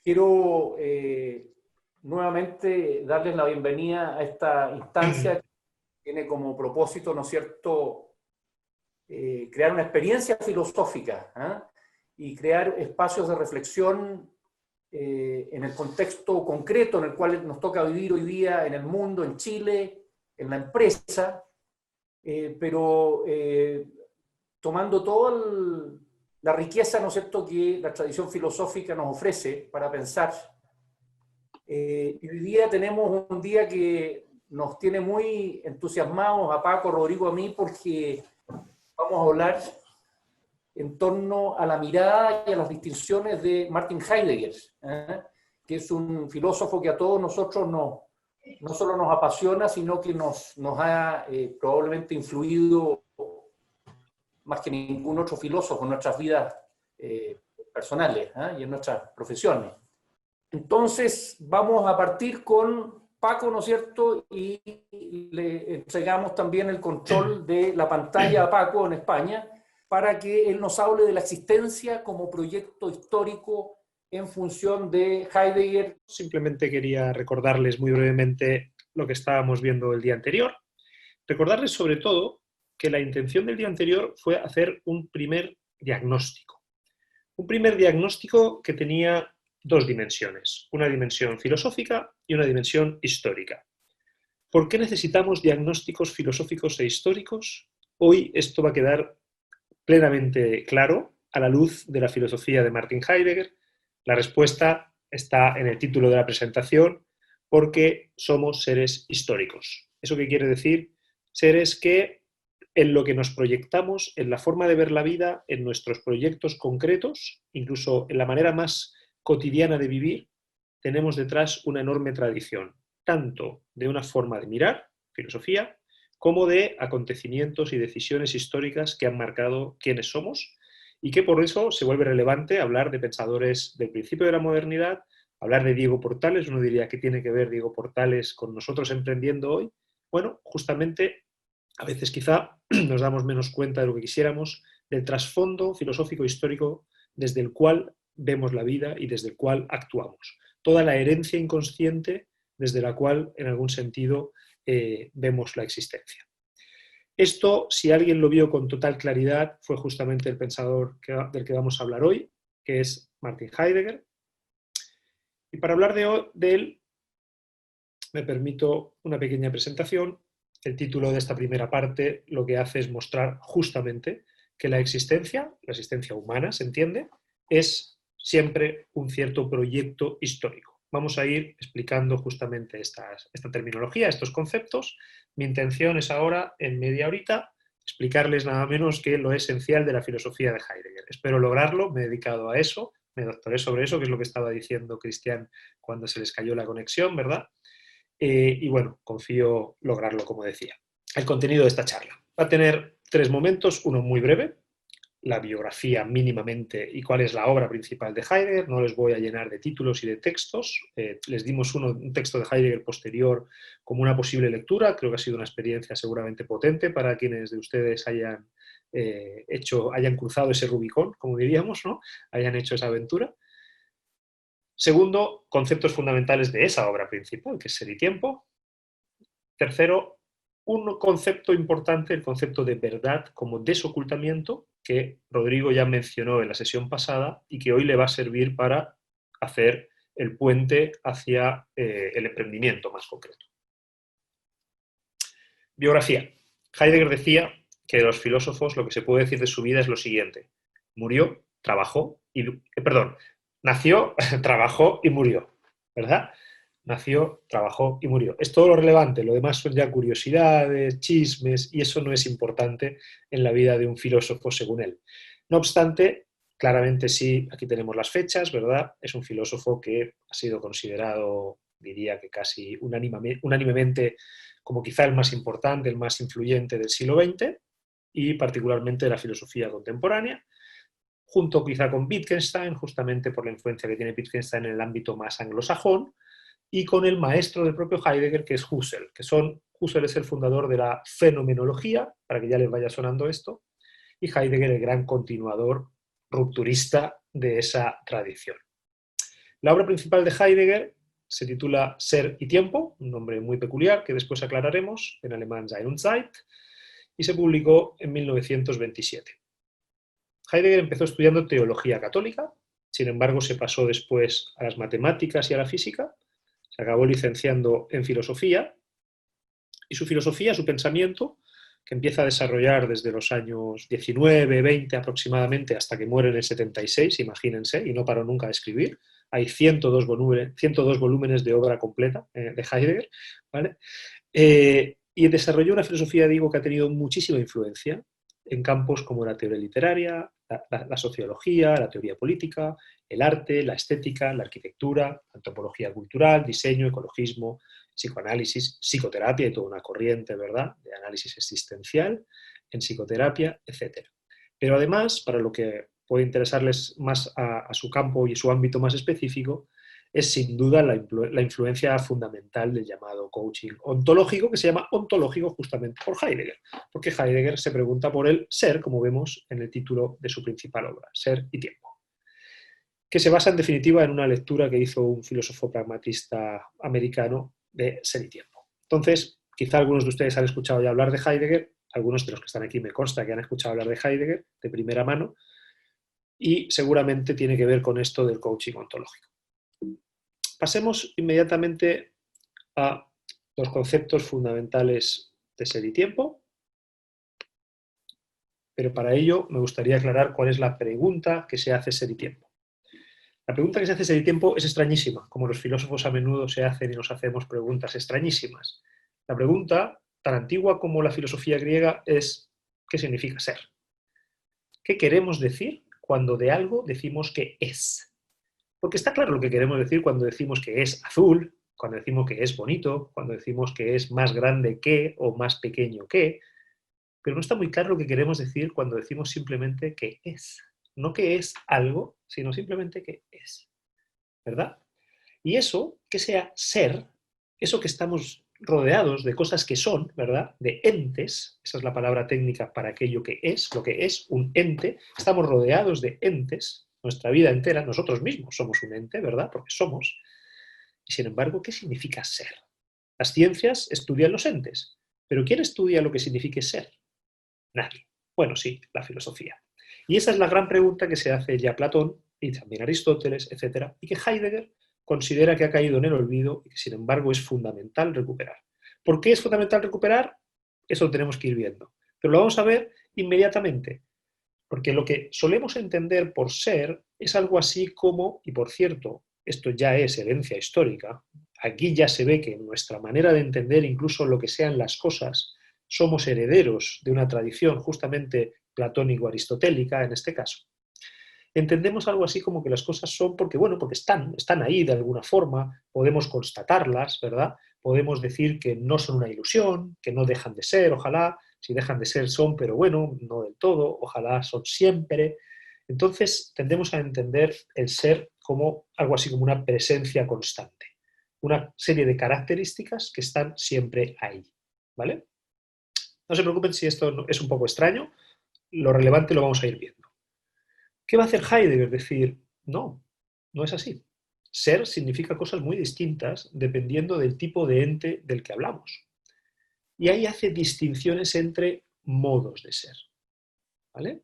Quiero nuevamente darles la bienvenida a esta instancia que tiene como propósito, ¿no es cierto?, crear una experiencia filosófica, ¿eh? Y crear espacios de reflexión en el contexto concreto en el cual nos toca vivir hoy día en el mundo, en Chile, en la empresa, pero tomando toda la riqueza, ¿no es cierto?, que la tradición filosófica nos ofrece para pensar. Y hoy día tenemos un día que nos tiene muy entusiasmados a Paco, Rodrigo, a mí, porque vamos a hablar en torno a la mirada y a las distinciones de Martin Heidegger, que es un filósofo que a todos nosotros no solo nos apasiona, sino que nos ha probablemente influido más que ningún otro filósofo en nuestras vidas personales y en nuestras profesiones. Entonces vamos a partir con Paco, ¿no es cierto? Y le entregamos también el control de la pantalla a Paco en España para que él nos hable de la existencia como proyecto histórico en función de Heidegger. Simplemente quería recordarles muy brevemente lo que estábamos viendo el día anterior. Recordarles sobre todo que la intención del día anterior fue hacer un primer diagnóstico. Un primer diagnóstico que tenía dos dimensiones, una dimensión filosófica y una dimensión histórica. ¿Por qué necesitamos diagnósticos filosóficos e históricos? Hoy esto va a quedar plenamente claro a la luz de la filosofía de Martin Heidegger. La respuesta está en el título de la presentación, porque somos seres históricos. ¿Eso qué quiere decir? Seres que en lo que nos proyectamos, en la forma de ver la vida, en nuestros proyectos concretos, incluso en la manera más cotidiana de vivir, tenemos detrás una enorme tradición, tanto de una forma de mirar, filosofía, como de acontecimientos y decisiones históricas que han marcado quiénes somos y que por eso se vuelve relevante hablar de pensadores del principio de la modernidad, hablar de Diego Portales. Uno diría, ¿qué tiene que ver Diego Portales con nosotros emprendiendo hoy? Bueno, justamente a veces quizá nos damos menos cuenta de lo que quisiéramos, del trasfondo filosófico histórico desde el cual vemos la vida y desde el cual actuamos. Toda la herencia inconsciente desde la cual, en algún sentido, vemos la existencia. Esto, si alguien lo vio con total claridad, fue justamente el pensador del que vamos a hablar hoy, que es Martin Heidegger. Y para hablar de él, me permito una pequeña presentación. El título de esta primera parte lo que hace es mostrar justamente que la existencia humana, se entiende, es siempre un cierto proyecto histórico. Vamos a ir explicando justamente esta terminología, estos conceptos. Mi intención es ahora, en media horita, explicarles nada menos que lo esencial de la filosofía de Heidegger. Espero lograrlo, me he dedicado a eso, me doctoré sobre eso, que es lo que estaba diciendo Cristian cuando se les cayó la conexión, ¿verdad? Y bueno, confío lograrlo, como decía. El contenido de esta charla va a tener tres momentos, uno muy breve, la biografía mínimamente y cuál es la obra principal de Heidegger. No les voy a llenar de títulos y de textos. Les dimos un texto de Heidegger posterior como una posible lectura. Creo que ha sido una experiencia seguramente potente para quienes de ustedes hayan cruzado ese Rubicón, como diríamos, ¿no? Hayan hecho esa aventura. Segundo, conceptos fundamentales de esa obra principal, que es Ser y Tiempo. Tercero, un concepto importante, el concepto de verdad como desocultamiento, que Rodrigo ya mencionó en la sesión pasada y que hoy le va a servir para hacer el puente hacia el emprendimiento más concreto. Biografía. Heidegger decía que de los filósofos lo que se puede decir de su vida es lo siguiente: murió, trabajó y... nació, trabajó y murió, ¿verdad? Nació, trabajó y murió. Es todo lo relevante, lo demás son ya curiosidades, chismes, y eso no es importante en la vida de un filósofo según él. No obstante, claramente sí, aquí tenemos las fechas, ¿verdad? Es un filósofo que ha sido considerado, diría que casi unánimemente, como quizá el más importante, el más influyente del siglo XX y particularmente de la filosofía contemporánea, junto quizá con Wittgenstein, justamente por la influencia que tiene Wittgenstein en el ámbito más anglosajón, y con el maestro del propio Heidegger, que es Husserl, Husserl es el fundador de la fenomenología, para que ya les vaya sonando esto, y Heidegger el gran continuador rupturista de esa tradición. La obra principal de Heidegger se titula Ser y Tiempo, un nombre muy peculiar que después aclararemos, en alemán Sein und Zeit, y se publicó en 1927. Heidegger empezó estudiando teología católica, sin embargo se pasó después a las matemáticas y a la física, se acabó licenciando en filosofía, y su filosofía, su pensamiento, que empieza a desarrollar desde los años 19, 20 aproximadamente, hasta que muere en el 76, imagínense, y no paró nunca de escribir. Hay 102 volúmenes de obra completa de Heidegger, ¿vale? Y desarrolló una filosofía, digo, que ha tenido muchísima influencia en campos como la teoría literaria, la sociología, la teoría política, el arte, la estética, la arquitectura, antropología cultural, diseño, ecologismo, psicoanálisis, psicoterapia y toda una corriente, ¿verdad?, de análisis existencial en psicoterapia, etc. Pero además, para lo que puede interesarles más a su campo y su ámbito más específico, es sin duda la influencia fundamental del llamado coaching ontológico, que se llama ontológico justamente por Heidegger, porque Heidegger se pregunta por el ser, como vemos en el título de su principal obra, Ser y Tiempo, que se basa en definitiva en una lectura que hizo un filósofo pragmatista americano de Ser y Tiempo. Entonces, quizá algunos de ustedes han escuchado ya hablar de Heidegger, algunos de los que están aquí me consta que han escuchado hablar de Heidegger de primera mano, y seguramente tiene que ver con esto del coaching ontológico. Pasemos inmediatamente a los conceptos fundamentales de ser y tiempo, pero para ello me gustaría aclarar cuál es la pregunta que se hace ser y tiempo. La pregunta que se hace ser y tiempo es extrañísima, como los filósofos a menudo se hacen y nos hacemos preguntas extrañísimas. La pregunta, tan antigua como la filosofía griega, es ¿qué significa ser? ¿Qué queremos decir cuando de algo decimos que es? Porque está claro lo que queremos decir cuando decimos que es azul, cuando decimos que es bonito, cuando decimos que es más grande que o más pequeño que, pero no está muy claro lo que queremos decir cuando decimos simplemente que es. No que es algo, sino simplemente que es. ¿Verdad? Y eso, que sea ser, eso que estamos rodeados de cosas que son, ¿verdad? De entes, esa es la palabra técnica para aquello que es, lo que es un ente, estamos rodeados de entes, nuestra vida entera, nosotros mismos somos un ente, ¿verdad? Porque somos. Y sin embargo, ¿qué significa ser? Las ciencias estudian los entes, pero ¿quién estudia lo que signifique ser? Nadie. Bueno, sí, la filosofía. Y esa es la gran pregunta que se hace ya Platón y también Aristóteles, etcétera, y que Heidegger considera que ha caído en el olvido y que sin embargo es fundamental recuperar. ¿Por qué es fundamental recuperar? Eso lo tenemos que ir viendo. Pero lo vamos a ver inmediatamente, porque lo que solemos entender por ser es algo así como, y por cierto, esto ya es herencia histórica, aquí ya se ve que en nuestra manera de entender incluso lo que sean las cosas, somos herederos de una tradición justamente platónico-aristotélica en este caso. Entendemos algo así como que las cosas son porque, bueno, porque están ahí de alguna forma, podemos constatarlas, ¿verdad? Podemos decir que no son una ilusión, que no dejan de ser, ojalá, si dejan de ser son, pero bueno, no del todo, ojalá son siempre. Entonces tendemos a entender el ser como algo así como una presencia constante, una serie de características que están siempre ahí, ¿vale? No se preocupen si esto es un poco extraño, lo relevante lo vamos a ir viendo. ¿Qué va a hacer Heidegger? Decir, no, no es así. Ser significa cosas muy distintas dependiendo del tipo de ente del que hablamos. Y ahí hace distinciones entre modos de ser. ¿Vale?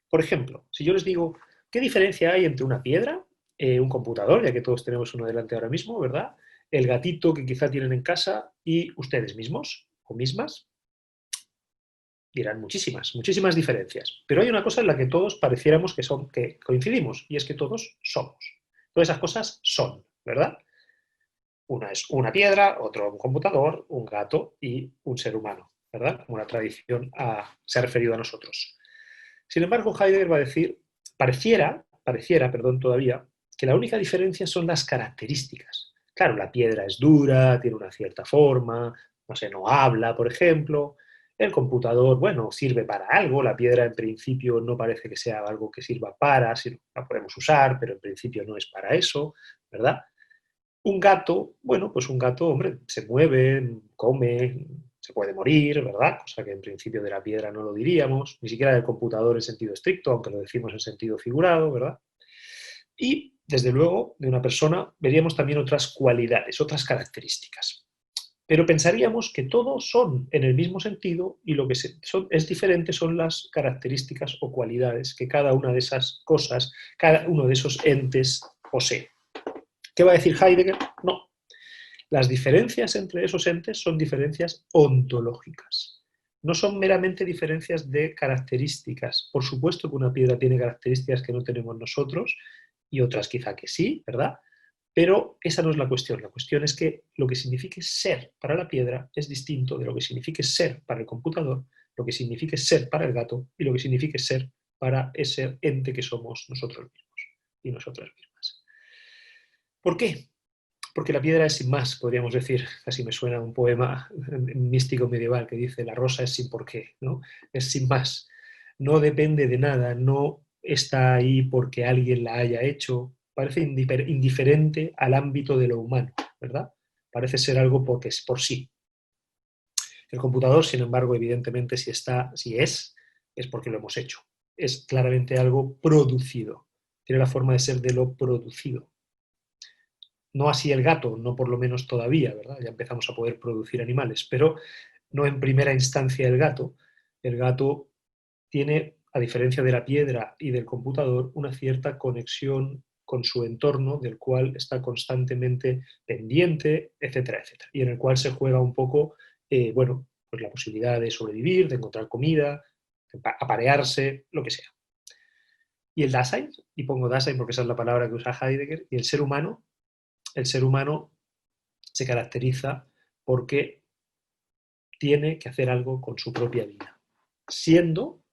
Por ejemplo, si yo les digo, ¿qué diferencia hay entre una piedra, un computador, ya que todos tenemos uno delante ahora mismo, ¿verdad? El gatito que quizá tienen en casa y ustedes mismos o mismas? Dirán muchísimas, muchísimas diferencias. Pero hay una cosa en la que todos pareciéramos que coincidimos, y es que todos somos. Todas esas cosas son, ¿verdad? Una es una piedra, otro un computador, un gato y un ser humano, ¿verdad? Como la tradición se ha referido a nosotros. Sin embargo, Heidegger va a decir, pareciera, todavía, que la única diferencia son las características. Claro, la piedra es dura, tiene una cierta forma, no sé, no habla, por ejemplo. El computador, bueno, sirve para algo, la piedra en principio no parece que sea algo que sirva para, si la podemos usar, pero en principio no es para eso, ¿verdad? Un gato, bueno, pues un gato, hombre, se mueve, come, se puede morir, ¿verdad? Cosa que en principio de la piedra no lo diríamos, ni siquiera del computador en sentido estricto, aunque lo decimos en sentido figurado, ¿verdad? Y desde luego, de una persona, veríamos también otras cualidades, otras características. Pero pensaríamos que todos son en el mismo sentido y lo que es diferente son las características o cualidades que cada una de esas cosas, cada uno de esos entes posee. ¿Qué va a decir Heidegger? No. Las diferencias entre esos entes son diferencias ontológicas. No son meramente diferencias de características. Por supuesto que una piedra tiene características que no tenemos nosotros y otras quizá que sí, ¿verdad? Pero esa no es la cuestión. La cuestión es que lo que signifique ser para la piedra es distinto de lo que signifique ser para el computador, lo que signifique ser para el gato y lo que signifique ser para ese ente que somos nosotros mismos y nosotras mismas. ¿Por qué? Porque la piedra es sin más, podríamos decir, casi me suena un poema místico medieval que dice la rosa es sin por qué, ¿no? Es sin más, no depende de nada, no está ahí porque alguien la haya hecho, parece indiferente al ámbito de lo humano, ¿verdad? Parece ser algo porque es por sí. El computador, sin embargo, evidentemente si es porque lo hemos hecho. Es claramente algo producido, tiene la forma de ser de lo producido. No así el gato, no por lo menos todavía, ¿verdad? Ya empezamos a poder producir animales, pero no en primera instancia el gato. El gato tiene, a diferencia de la piedra y del computador, una cierta conexión con su entorno, del cual está constantemente pendiente, etcétera, etcétera, y en el cual se juega un poco, bueno, pues la posibilidad de sobrevivir, de encontrar comida, de aparearse, lo que sea. Y el Dasein, y pongo Dasein porque esa es la palabra que usa Heidegger, y el ser humano se caracteriza porque tiene que hacer algo con su propia vida. Siendo,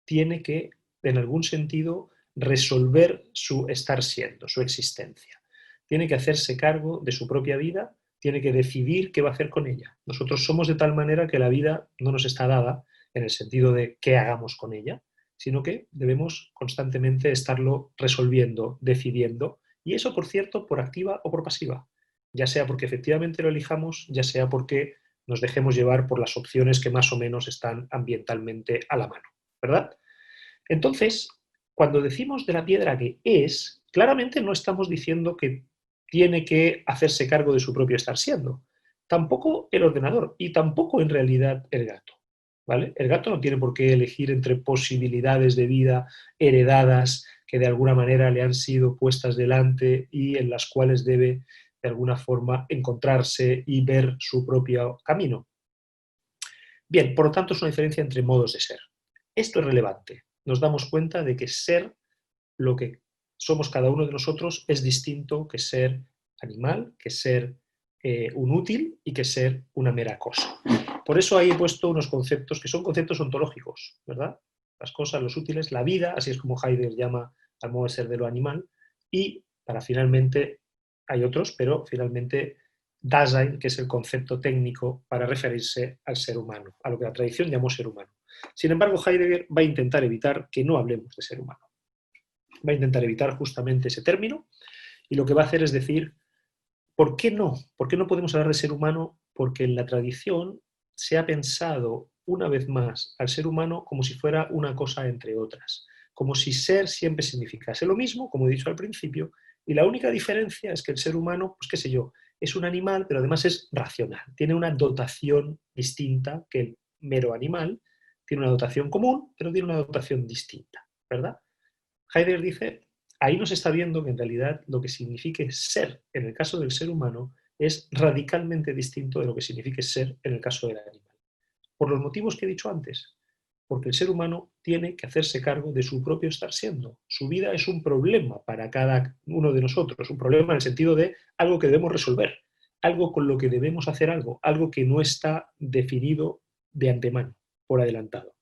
tiene que, en algún sentido, resolver su estar siendo, su existencia. Tiene que hacerse cargo de su propia vida, tiene que decidir qué va a hacer con ella. Nosotros somos de tal manera que la vida no nos está dada en el sentido de qué hagamos con ella, sino que debemos constantemente estarlo resolviendo, decidiendo, y eso, por cierto, por activa o por pasiva, ya sea porque efectivamente lo elijamos, ya sea porque nos dejemos llevar por las opciones que más o menos están ambientalmente a la mano, ¿verdad? Entonces, cuando decimos de la piedra que es, claramente no estamos diciendo que tiene que hacerse cargo de su propio estar siendo. Tampoco el ordenador y tampoco en realidad el gato. ¿Vale? El gato no tiene por qué elegir entre posibilidades de vida heredadas que de alguna manera le han sido puestas delante y en las cuales debe de alguna forma encontrarse y ver su propio camino. Bien, por lo tanto es una diferencia entre modos de ser. Esto es relevante. Nos damos cuenta de que ser lo que somos cada uno de nosotros es distinto que ser animal, que ser un útil y que ser una mera cosa. Por eso ahí he puesto unos conceptos que son conceptos ontológicos, ¿verdad? Las cosas, los útiles, la vida, así es como Heidegger llama al modo de ser de lo animal, y para finalmente, hay otros, pero finalmente Dasein, que es el concepto técnico para referirse al ser humano, a lo que la tradición llamó ser humano. Sin embargo, Heidegger va a intentar evitar que no hablemos de ser humano. Va a intentar evitar justamente ese término y lo que va a hacer es decir, ¿por qué no? ¿Por qué no podemos hablar de ser humano? Porque en la tradición se ha pensado una vez más al ser humano como si fuera una cosa entre otras, como si ser siempre significase lo mismo, como he dicho al principio, y la única diferencia es que el ser humano, pues qué sé yo, es un animal, pero además es racional, tiene una dotación distinta que el mero animal, tiene una dotación común, pero tiene una dotación distinta, ¿verdad? Heidegger dice, ahí nos está viendo que en realidad lo que signifique ser en el caso del ser humano es radicalmente distinto de lo que signifique ser en el caso del animal. Por los motivos que he dicho antes, porque el ser humano tiene que hacerse cargo de su propio estar siendo. Su vida es un problema para cada uno de nosotros, un problema en el sentido de algo que debemos resolver, algo con lo que debemos hacer algo que no está definido de antemano, por adelantado.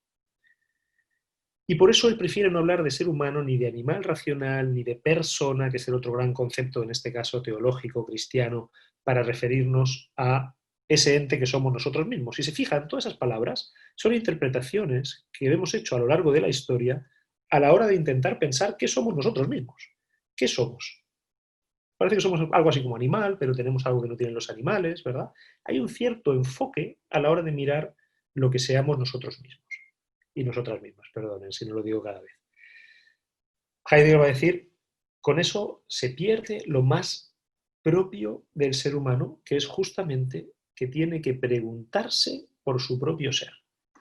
Y por eso él prefiere no hablar de ser humano, ni de animal racional, ni de persona, que es el otro gran concepto, en este caso teológico, cristiano, para referirnos a ese ente que somos nosotros mismos. Si se fijan, todas esas palabras son interpretaciones que hemos hecho a lo largo de la historia a la hora de intentar pensar qué somos nosotros mismos. ¿Qué somos? Parece que somos algo así como animal, pero tenemos algo que no tienen los animales, ¿verdad? Hay un cierto enfoque a la hora de mirar lo que seamos nosotros mismos. Y nosotras mismas, perdonen si no lo digo cada vez. Heidegger va a decir, con eso se pierde lo más propio del ser humano, que es justamente que tiene que preguntarse por su propio ser.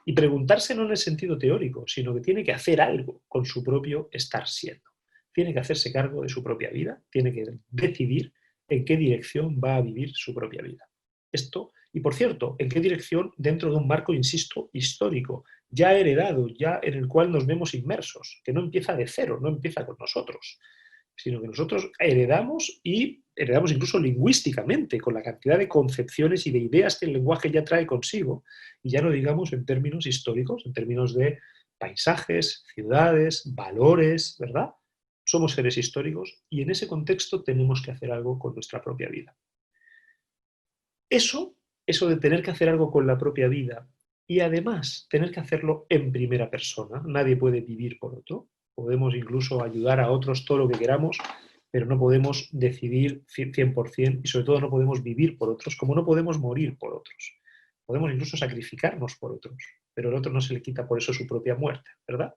Y preguntarse no en el sentido teórico, sino que tiene que hacer algo con su propio estar siendo. Tiene que hacerse cargo de su propia vida, tiene que decidir en qué dirección va a vivir su propia vida. Esto, y por cierto, en qué dirección dentro de un marco, insisto, histórico, ya heredado, ya en el cual nos vemos inmersos, que no empieza de cero, no empieza con nosotros, sino que nosotros heredamos y heredamos incluso lingüísticamente, con la cantidad de concepciones y de ideas que el lenguaje ya trae consigo, y ya no digamos en términos históricos, en términos de paisajes, ciudades, valores, ¿verdad? Somos seres históricos y en ese contexto tenemos que hacer algo con nuestra propia vida. Eso de tener que hacer algo con la propia vida y además tener que hacerlo en primera persona, nadie puede vivir por otro, podemos incluso ayudar a otros todo lo que queramos, pero no podemos decidir 100% y sobre todo no podemos vivir por otros, como no podemos morir por otros. Podemos incluso sacrificarnos por otros, pero el otro no se le quita por eso su propia muerte, ¿verdad?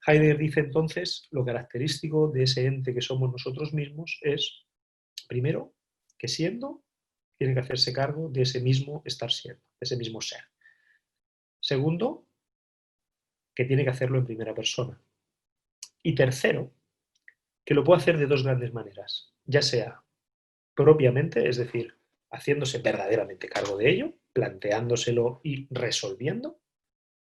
Heidegger dice entonces, lo característico de ese ente que somos nosotros mismos es, primero, que siendo, tiene que hacerse cargo de ese mismo estar siendo, de ese mismo ser. Segundo, que tiene que hacerlo en primera persona. Y tercero, que lo puede hacer de dos grandes maneras, ya sea propiamente, es decir, haciéndose verdaderamente cargo de ello, planteándoselo y resolviendo,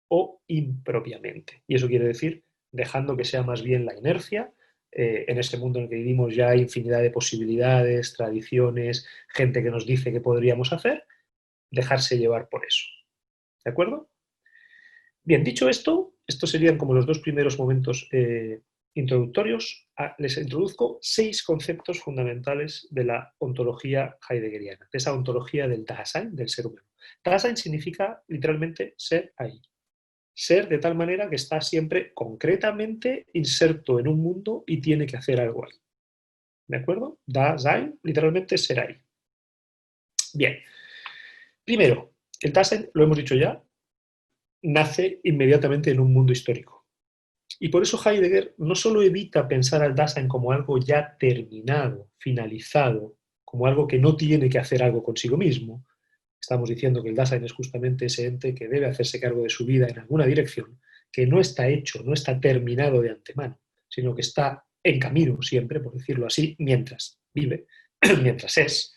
o impropiamente. Y eso quiere decir dejando que sea más bien la inercia. En este mundo en el que vivimos ya hay infinidad de posibilidades, tradiciones, gente que nos dice que podríamos hacer, dejarse llevar por eso. ¿De acuerdo? Bien, dicho esto, estos serían como los dos primeros momentos introductorios. Les introduzco 6 conceptos fundamentales de la ontología heideggeriana, de esa ontología del Dasein, del ser humano. Dasein significa literalmente ser ahí. Ser de tal manera que está siempre concretamente inserto en un mundo y tiene que hacer algo ahí. ¿De acuerdo? Dasein, literalmente ser ahí. Bien. Primero, el Dasein, lo hemos dicho ya, nace inmediatamente en un mundo histórico. Y por eso Heidegger no solo evita pensar al Dasein como algo ya terminado, finalizado, como algo que no tiene que hacer algo consigo mismo. Estamos diciendo que el Dasein es justamente ese ente que debe hacerse cargo de su vida en alguna dirección, que no está hecho, no está terminado de antemano, sino que está en camino siempre, por decirlo así, mientras vive, mientras es.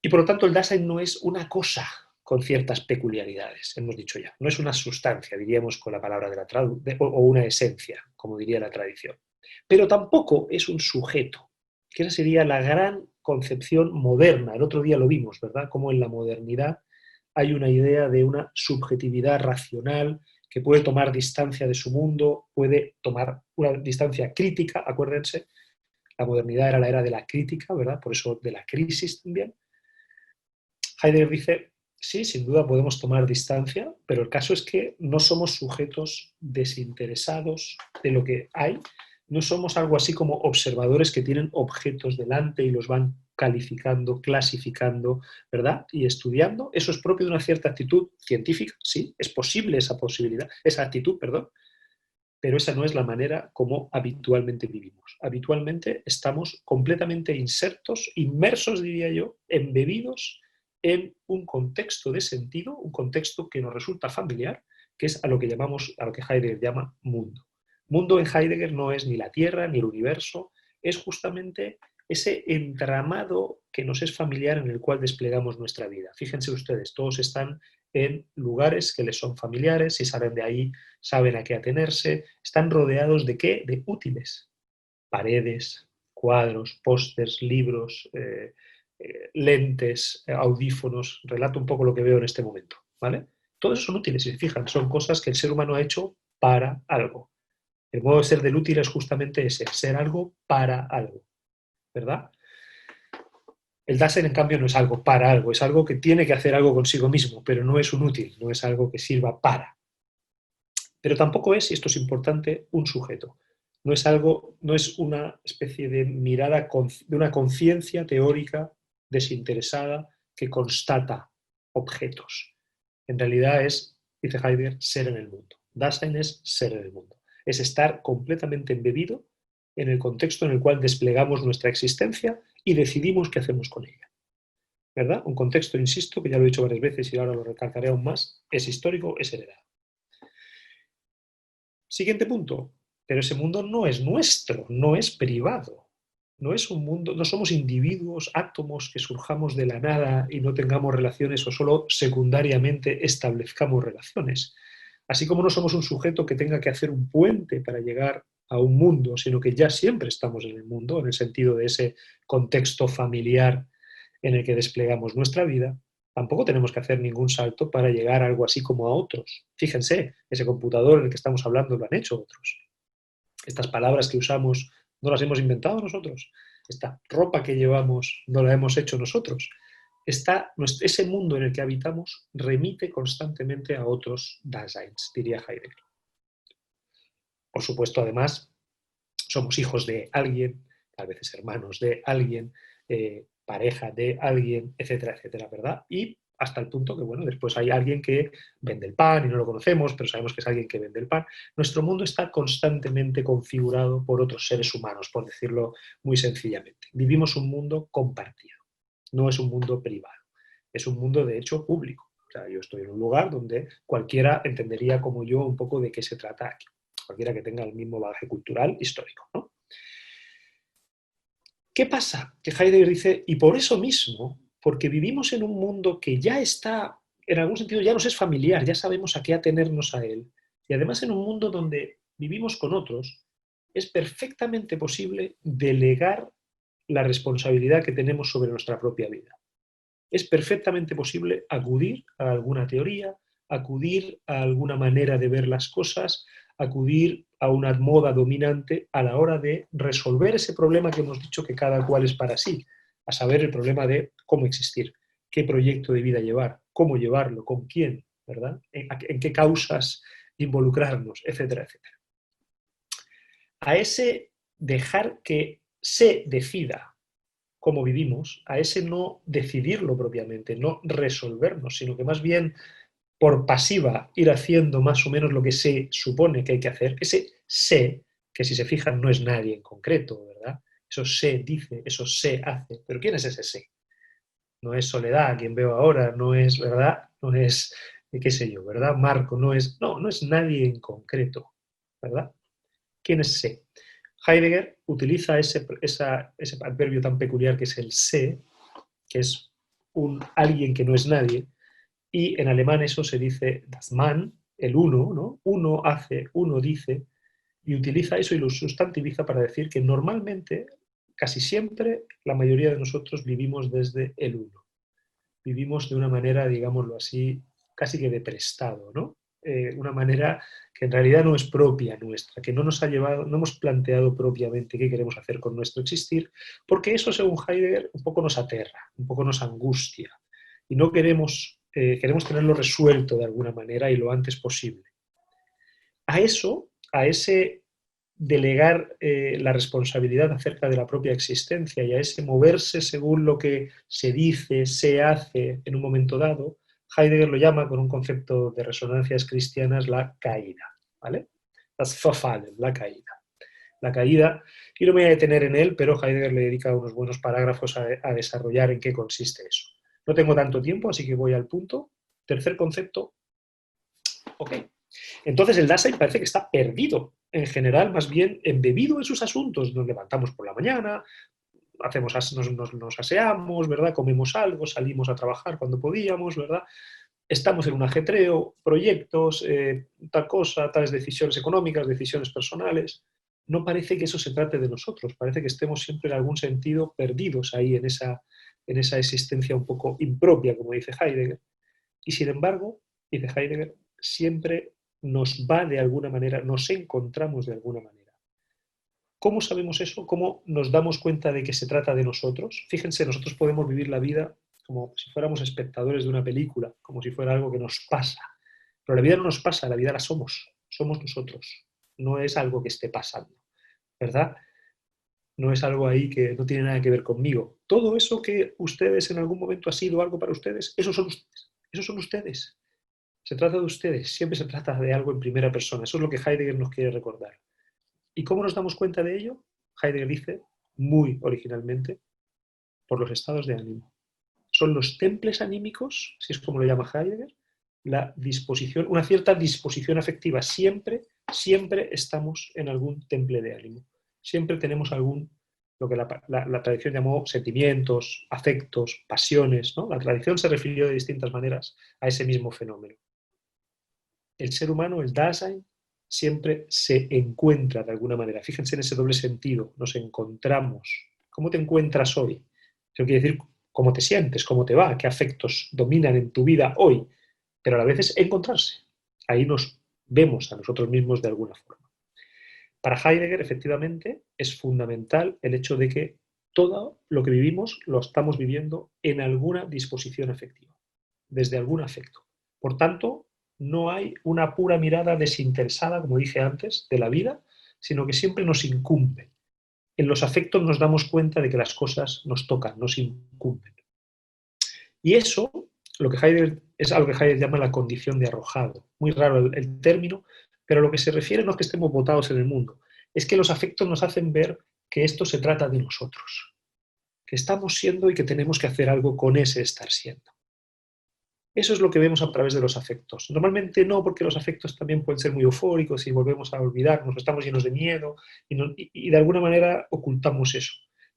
Y por lo tanto el Dasein no es una cosa con ciertas peculiaridades, hemos dicho ya. No es una sustancia, diríamos con la palabra de la o una esencia, como diría la tradición. Pero tampoco es un sujeto, que esa sería la gran concepción moderna. El otro día lo vimos, ¿verdad? Como en la modernidad hay una idea de una subjetividad racional que puede tomar distancia de su mundo, puede tomar una distancia crítica, acuérdense, la modernidad era la era de la crítica, ¿verdad? Por eso de la crisis también. Heidegger dice, sí, sin duda podemos tomar distancia, pero el caso es que no somos sujetos desinteresados de lo que hay, no somos algo así como observadores que tienen objetos delante y los van calificando, clasificando, ¿verdad? Y estudiando. Eso es propio de una cierta actitud científica, sí, es posible esa posibilidad, esa actitud, perdón, pero esa no es la manera como habitualmente vivimos. Habitualmente estamos completamente insertos, inmersos, diría yo, embebidos en un contexto de sentido, un contexto que nos resulta familiar, que es a lo que llamamos, a lo que Heidegger llama mundo. Mundo en Heidegger no es ni la Tierra ni el universo, es justamente ese entramado que nos es familiar en el cual desplegamos nuestra vida. Fíjense ustedes, todos están en lugares que les son familiares, si salen de ahí saben a qué atenerse, están rodeados de qué? De útiles. Paredes, cuadros, pósters, libros, lentes, audífonos, relato un poco lo que veo en este momento, ¿vale? Todos son útiles, si se fijan, son cosas que el ser humano ha hecho para algo. El modo de ser del útil es justamente ese, ser algo para algo, ¿verdad? El Dasein, en cambio, no es algo para algo, es algo que tiene que hacer algo consigo mismo, pero no es un útil, no es algo que sirva para. Pero tampoco es, y esto es importante, un sujeto. No es algo, no es una especie de mirada de una conciencia teórica desinteresada que constata objetos. En realidad es, dice Heidegger, ser en el mundo. Dasein es ser en el mundo. Es estar completamente embebido en el contexto en el cual desplegamos nuestra existencia y decidimos qué hacemos con ella. ¿Verdad? Un contexto, insisto, que ya lo he dicho varias veces y ahora lo recalcaré aún más, es histórico, es heredado. Siguiente punto, pero ese mundo no es nuestro, no es privado. No es un mundo, no somos individuos, átomos que surjamos de la nada y no tengamos relaciones o solo secundariamente establezcamos relaciones. Así como no somos un sujeto que tenga que hacer un puente para llegar a un mundo, sino que ya siempre estamos en el mundo, en el sentido de ese contexto familiar en el que desplegamos nuestra vida, tampoco tenemos que hacer ningún salto para llegar a algo así como a otros. Fíjense, ese computador en el que estamos hablando lo han hecho otros. Estas palabras que usamos no las hemos inventado nosotros. Esta ropa que llevamos no la hemos hecho nosotros. Ese mundo en el que habitamos remite constantemente a otros Daseins, diría Heidegger. Por supuesto, además, somos hijos de alguien, a veces hermanos de alguien, pareja de alguien, etcétera, etcétera, ¿verdad? Y hasta el punto que, bueno, después hay alguien que vende el pan y no lo conocemos, pero sabemos que es alguien que vende el pan. Nuestro mundo está constantemente configurado por otros seres humanos, por decirlo muy sencillamente. Vivimos un mundo compartido, no es un mundo privado, es un mundo, de hecho, público. O sea, yo estoy en un lugar donde cualquiera entendería como yo un poco de qué se trata aquí, cualquiera que tenga el mismo bagaje cultural histórico, ¿no? ¿Qué pasa? Que Heidegger dice, y por eso mismo, porque vivimos en un mundo que ya está, en algún sentido ya nos es familiar, ya sabemos a qué atenernos a él, y además en un mundo donde vivimos con otros, es perfectamente posible delegar la responsabilidad que tenemos sobre nuestra propia vida. Es perfectamente posible acudir a alguna teoría, acudir a alguna manera de ver las cosas, acudir a una moda dominante a la hora de resolver ese problema que hemos dicho que cada cual es para sí, a saber, el problema de cómo existir, qué proyecto de vida llevar, cómo llevarlo, con quién, ¿verdad? En qué causas involucrarnos, etcétera, etcétera. A ese dejar que se decida cómo vivimos, a ese no decidirlo propiamente, no resolvernos, sino que más bien por pasiva ir haciendo más o menos lo que se supone que hay que hacer, ese sé, que si se fijan no es nadie en concreto, ¿verdad? Eso se dice, eso se hace, pero ¿quién es ese sé? No es Soledad, quien veo ahora, no es, ¿verdad? No es, qué sé yo, ¿verdad? Marco, no es nadie en concreto, ¿verdad? ¿Quién es sé? Heidegger utiliza ese adverbio tan peculiar que es el se, que es un alguien que no es nadie, y en alemán eso se dice das Mann, el uno, ¿no? Uno hace, uno dice, y utiliza eso y lo sustantiviza para decir que normalmente, casi siempre, la mayoría de nosotros vivimos desde el uno. Vivimos de una manera, digámoslo así, casi que de prestado, ¿no? Una manera que en realidad no es propia nuestra, que no nos ha llevado, no hemos planteado propiamente qué queremos hacer con nuestro existir, porque eso, según Heidegger, un poco nos aterra, un poco nos angustia, y no queremos tenerlo resuelto de alguna manera y lo antes posible. A eso, a ese delegar la responsabilidad acerca de la propia existencia y a ese moverse según lo que se dice, se hace en un momento dado, Heidegger lo llama, con un concepto de resonancias cristianas, la caída, ¿vale? Das Verfallen, la caída. La caída, y no me voy a detener en él, pero Heidegger le dedica unos buenos parágrafos a desarrollar en qué consiste eso. No tengo tanto tiempo, así que voy al punto. Tercer concepto, ok. Entonces el Dasein parece que está perdido, en general, más bien embebido en sus asuntos. Nos levantamos por la mañana, nos aseamos, ¿verdad? Comemos algo, salimos a trabajar cuando podíamos, ¿verdad? Estamos en un ajetreo, proyectos, tal cosa, tales decisiones económicas, decisiones personales. No parece que eso se trate de nosotros, parece que estemos siempre en algún sentido perdidos ahí en esa existencia un poco impropia, como dice Heidegger. Y sin embargo, dice Heidegger, siempre nos va de alguna manera, nos encontramos de alguna manera. ¿Cómo sabemos eso? ¿Cómo nos damos cuenta de que se trata de nosotros? Fíjense, nosotros podemos vivir la vida como si fuéramos espectadores de una película, como si fuera algo que nos pasa. Pero la vida no nos pasa, la vida la somos nosotros. No es algo que esté pasando, ¿verdad? No es algo ahí que no tiene nada que ver conmigo. Todo eso que ustedes en algún momento ha sido algo para ustedes, esos son ustedes. Esos son ustedes. Se trata de ustedes, siempre se trata de algo en primera persona. Eso es lo que Heidegger nos quiere recordar. ¿Y cómo nos damos cuenta de ello? Heidegger dice, muy originalmente, por los estados de ánimo. Son los temples anímicos, si es como lo llama Heidegger, la disposición, una cierta disposición afectiva. Siempre estamos en algún temple de ánimo. Siempre tenemos lo que la tradición llamó sentimientos, afectos, pasiones, ¿no? La tradición se refirió de distintas maneras a ese mismo fenómeno. El ser humano, el Dasein, siempre se encuentra de alguna manera. Fíjense en ese doble sentido, nos encontramos. ¿Cómo te encuentras hoy? Eso quiere decir cómo te sientes, cómo te va, qué afectos dominan en tu vida hoy, pero a la vez es encontrarse. Ahí nos vemos a nosotros mismos de alguna forma. Para Heidegger, efectivamente, es fundamental el hecho de que todo lo que vivimos lo estamos viviendo en alguna disposición afectiva, desde algún afecto. Por tanto, no hay una pura mirada desinteresada, como dije antes, de la vida, sino que siempre nos incumbe. En los afectos nos damos cuenta de que las cosas nos tocan, nos incumben. Y eso, es a lo que Heidegger llama la condición de arrojado. Muy raro el término, pero lo que se refiere no es que estemos botados en el mundo, es que los afectos nos hacen ver que esto se trata de nosotros, que estamos siendo y que tenemos que hacer algo con ese estar siendo. Eso es lo que vemos a través de los afectos. Normalmente no, porque los afectos también pueden ser muy eufóricos y volvemos a olvidarnos, estamos llenos de miedo y de alguna manera ocultamos eso.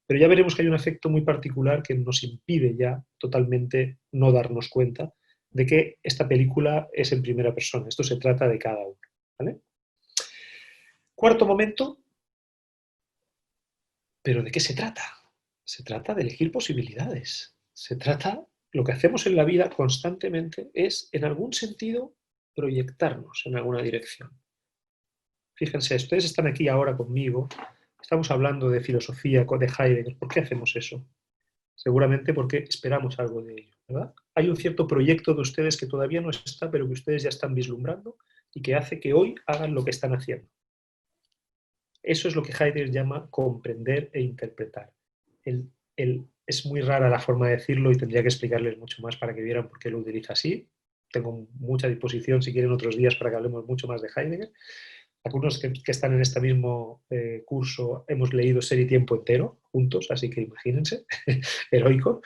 Pero ya veremos que hay un afecto muy particular que nos impide ya totalmente no darnos cuenta de que esta película es en primera persona. Esto se trata de cada uno. ¿Vale? Cuarto momento, ¿pero de qué se trata? Se trata de elegir posibilidades. Se trata, lo que hacemos en la vida constantemente es, en algún sentido, proyectarnos en alguna dirección. Fíjense, ustedes están aquí ahora conmigo, estamos hablando de filosofía, de Heidegger. ¿Por qué hacemos eso? Seguramente porque esperamos algo de ello, ¿verdad? Hay un cierto proyecto de ustedes que todavía no está, pero que ustedes ya están vislumbrando y que hace que hoy hagan lo que están haciendo. Eso es lo que Heidegger llama comprender e interpretar. Es muy rara la forma de decirlo y tendría que explicarles mucho más para que vieran por qué lo utiliza así. Tengo mucha disposición, si quieren, otros días para que hablemos mucho más de Heidegger. Algunos que están en este mismo curso hemos leído Ser y Tiempo entero juntos, así que imagínense, heroico.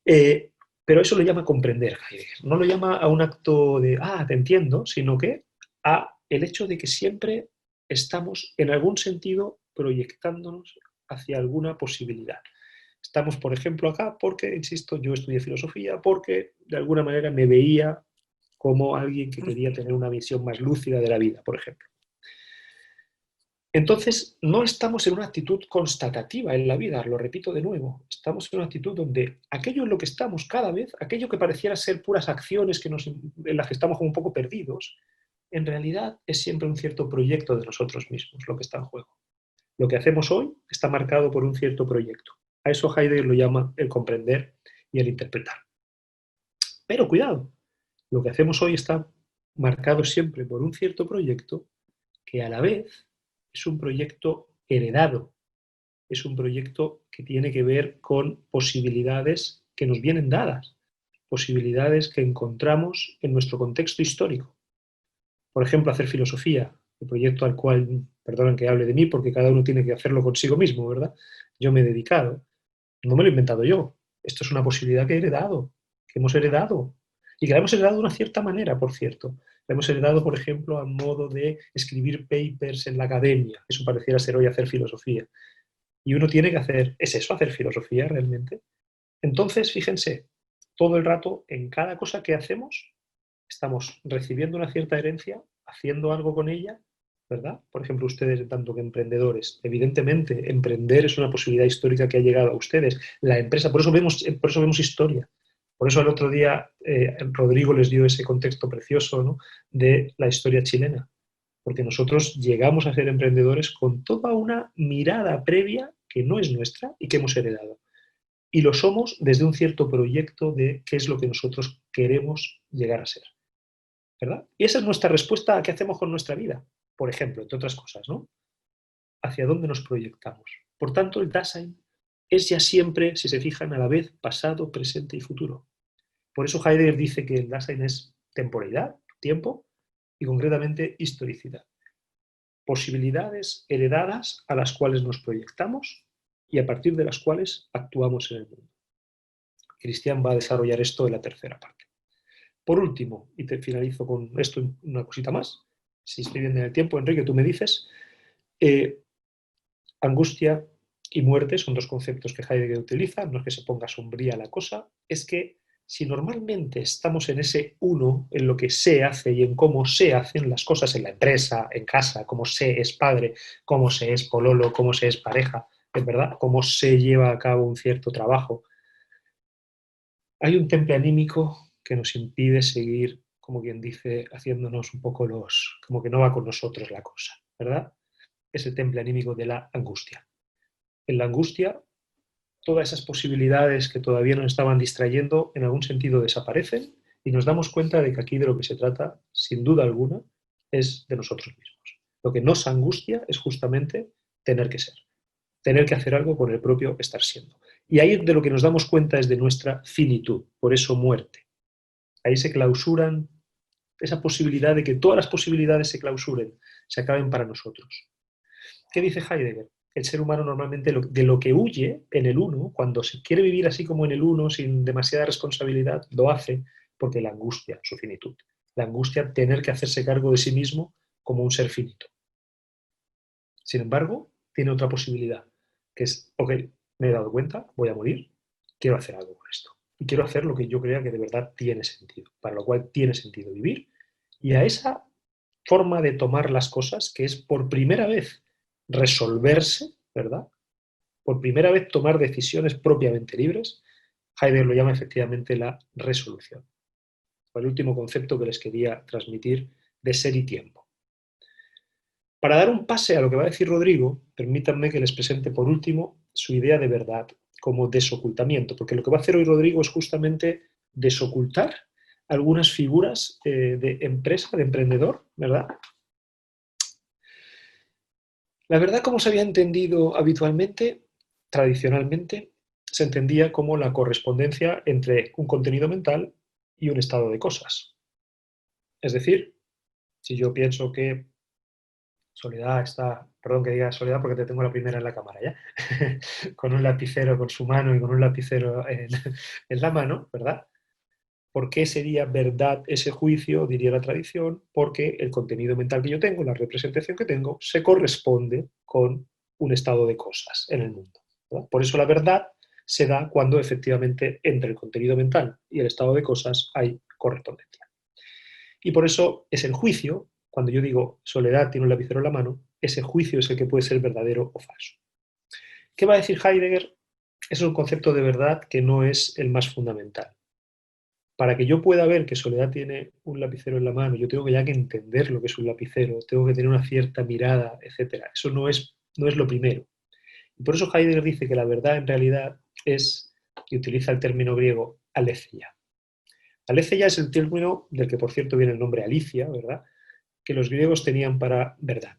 Pero eso lo llama comprender Heidegger. No lo llama a un acto de, te entiendo, sino que a el hecho de que siempre estamos, en algún sentido, proyectándonos hacia alguna posibilidad. Estamos, por ejemplo, acá porque, insisto, yo estudié filosofía, porque de alguna manera me veía como alguien que quería tener una visión más lúcida de la vida, por ejemplo. Entonces, no estamos en una actitud constatativa en la vida, lo repito de nuevo, estamos en una actitud donde aquello en lo que estamos cada vez, aquello que pareciera ser puras acciones en las que estamos como un poco perdidos, en realidad es siempre un cierto proyecto de nosotros mismos lo que está en juego. Lo que hacemos hoy está marcado por un cierto proyecto. A eso Heidegger lo llama el comprender y el interpretar. Pero cuidado, lo que hacemos hoy está marcado siempre por un cierto proyecto que a la vez es un proyecto heredado, es un proyecto que tiene que ver con posibilidades que nos vienen dadas, posibilidades que encontramos en nuestro contexto histórico. Por ejemplo, hacer filosofía, el proyecto al cual, perdonen que hable de mí, porque cada uno tiene que hacerlo consigo mismo, ¿verdad? Yo me he dedicado, no me lo he inventado yo, esto es una posibilidad que he heredado, que hemos heredado, y que la hemos heredado de una cierta manera, por cierto. La hemos heredado, por ejemplo, a modo de escribir papers en la academia. Eso pareciera ser hoy hacer filosofía. Y uno tiene que hacer, ¿es eso hacer filosofía realmente? Entonces, fíjense, todo el rato, en cada cosa que hacemos, estamos recibiendo una cierta herencia, haciendo algo con ella, ¿verdad? Por ejemplo, ustedes, en tanto que emprendedores, evidentemente, emprender es una posibilidad histórica que ha llegado a ustedes. La empresa, por eso vemos historia. Por eso el otro día Rodrigo les dio ese contexto precioso, ¿no?, de la historia chilena. Porque nosotros llegamos a ser emprendedores con toda una mirada previa que no es nuestra y que hemos heredado. Y lo somos desde un cierto proyecto de qué es lo que nosotros queremos llegar a ser, ¿verdad? Y esa es nuestra respuesta a qué hacemos con nuestra vida, por ejemplo, entre otras cosas, ¿no? Hacia dónde nos proyectamos. Por tanto, el Dasein es ya siempre, si se fijan, a la vez pasado, presente y futuro. Por eso Heidegger dice que el Dasein es temporalidad, tiempo, y concretamente historicidad. posibilidades heredadas a las cuales nos proyectamos y a partir de las cuales actuamos en el mundo. Cristian va a desarrollar esto en la tercera parte. Por último, y te finalizo con esto, una cosita más, si estoy bien en el tiempo, Enrique, tú me dices, angustia y muerte son dos conceptos que Heidegger utiliza, no es que se ponga sombría la cosa, es que si normalmente estamos en ese uno, en lo que se hace y en cómo se hacen las cosas en la empresa, en casa, cómo se es padre, cómo se es pololo, cómo se es pareja, es verdad, cómo se lleva a cabo un cierto trabajo, hay un temple anímico que nos impide seguir, como quien dice, haciéndonos un poco como que no va con nosotros la cosa, ¿verdad? Es el temple anímico de la angustia. En la angustia, todas esas posibilidades que todavía nos estaban distrayendo, en algún sentido desaparecen y nos damos cuenta de que aquí de lo que se trata, sin duda alguna, es de nosotros mismos. Lo que nos angustia es justamente tener que ser, tener que hacer algo con el propio estar siendo. Y ahí de lo que nos damos cuenta es de nuestra finitud, por eso muerte. Ahí se clausuran esa posibilidad de que todas las posibilidades se clausuren, se acaben para nosotros. ¿Qué dice Heidegger? El ser humano normalmente de lo que huye en el uno, cuando se quiere vivir así como en el uno, sin demasiada responsabilidad, lo hace porque la angustia, su finitud. La angustia tener que hacerse cargo de sí mismo como un ser finito. Sin embargo, tiene otra posibilidad, que es, ok, me he dado cuenta, voy a morir, quiero hacer algo con esto. Y quiero hacer lo que yo crea que de verdad tiene sentido, para lo cual tiene sentido vivir. Y a esa forma de tomar las cosas, que es por primera vez resolverse, ¿verdad? Por primera vez tomar decisiones propiamente libres, Heidegger lo llama efectivamente la resolución. El último concepto que les quería transmitir de ser y tiempo. Para dar un pase a lo que va a decir Rodrigo, permítanme que les presente por último su idea de verdad como desocultamiento, porque lo que va a hacer hoy Rodrigo es justamente desocultar algunas figuras de empresa, de emprendedor, ¿verdad? La verdad, como se había entendido habitualmente, tradicionalmente, se entendía como la correspondencia entre un contenido mental y un estado de cosas. Es decir, si yo pienso que Soledad está, perdón que diga Soledad porque te tengo la primera en la cámara ya, con un lapicero con su mano y con un lapicero en la mano, ¿verdad? ¿Por qué sería verdad ese juicio, diría la tradición? Porque el contenido mental que yo tengo, la representación que tengo, se corresponde con un estado de cosas en el mundo, ¿verdad? Por eso la verdad se da cuando efectivamente entre el contenido mental y el estado de cosas hay correspondencia. Y por eso es el juicio, cuando yo digo Soledad tiene un lapicero en la mano, ese juicio es el que puede ser verdadero o falso. ¿Qué va a decir Heidegger? Es un concepto de verdad que no es el más fundamental. Para que yo pueda ver que Soledad tiene un lapicero en la mano, yo tengo ya que entender lo que es un lapicero, tengo que tener una cierta mirada, etc. Eso no es lo primero. Y por eso Heidegger dice que la verdad en realidad es, y utiliza el término griego, aletheia. Aletheia es el término del que, por cierto, viene el nombre Alicia, ¿verdad? Que los griegos tenían para verdad.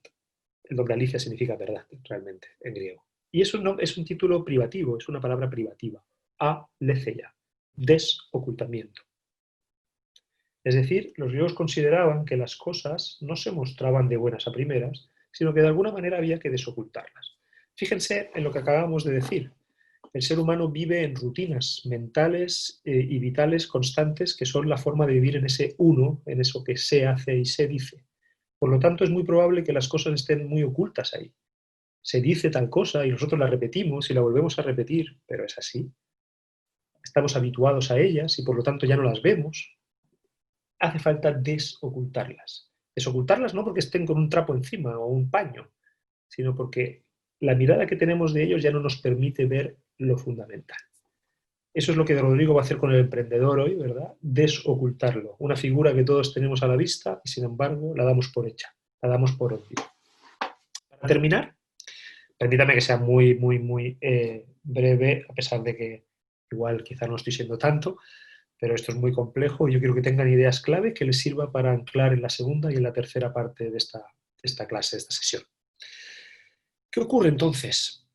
El nombre Alicia significa verdad, realmente, en griego. Y es un título privativo, es una palabra privativa. Aletheia, desocultamiento. Es decir, los griegos consideraban que las cosas no se mostraban de buenas a primeras, sino que de alguna manera había que desocultarlas. Fíjense en lo que acabamos de decir. El ser humano vive en rutinas mentales y vitales constantes que son la forma de vivir en ese uno, en eso que se hace y se dice. Por lo tanto, es muy probable que las cosas estén muy ocultas ahí. Se dice tal cosa y nosotros la repetimos y la volvemos a repetir, pero es así. Estamos habituados a ellas y por lo tanto ya no las vemos. Hace falta desocultarlas. Desocultarlas no porque estén con un trapo encima o un paño, sino porque la mirada que tenemos de ellos ya no nos permite ver lo fundamental. Eso es lo que Rodrigo va a hacer con el emprendedor hoy, ¿verdad? Desocultarlo. Una figura que todos tenemos a la vista y sin embargo la damos por hecha, la damos por obvio. Para terminar, permítame que sea muy breve, a pesar de que igual quizá no estoy siendo tanto, pero esto es muy complejo y yo quiero que tengan ideas clave que les sirva para anclar en la segunda y en la tercera parte de esta clase, de esta sesión. ¿Qué ocurre entonces?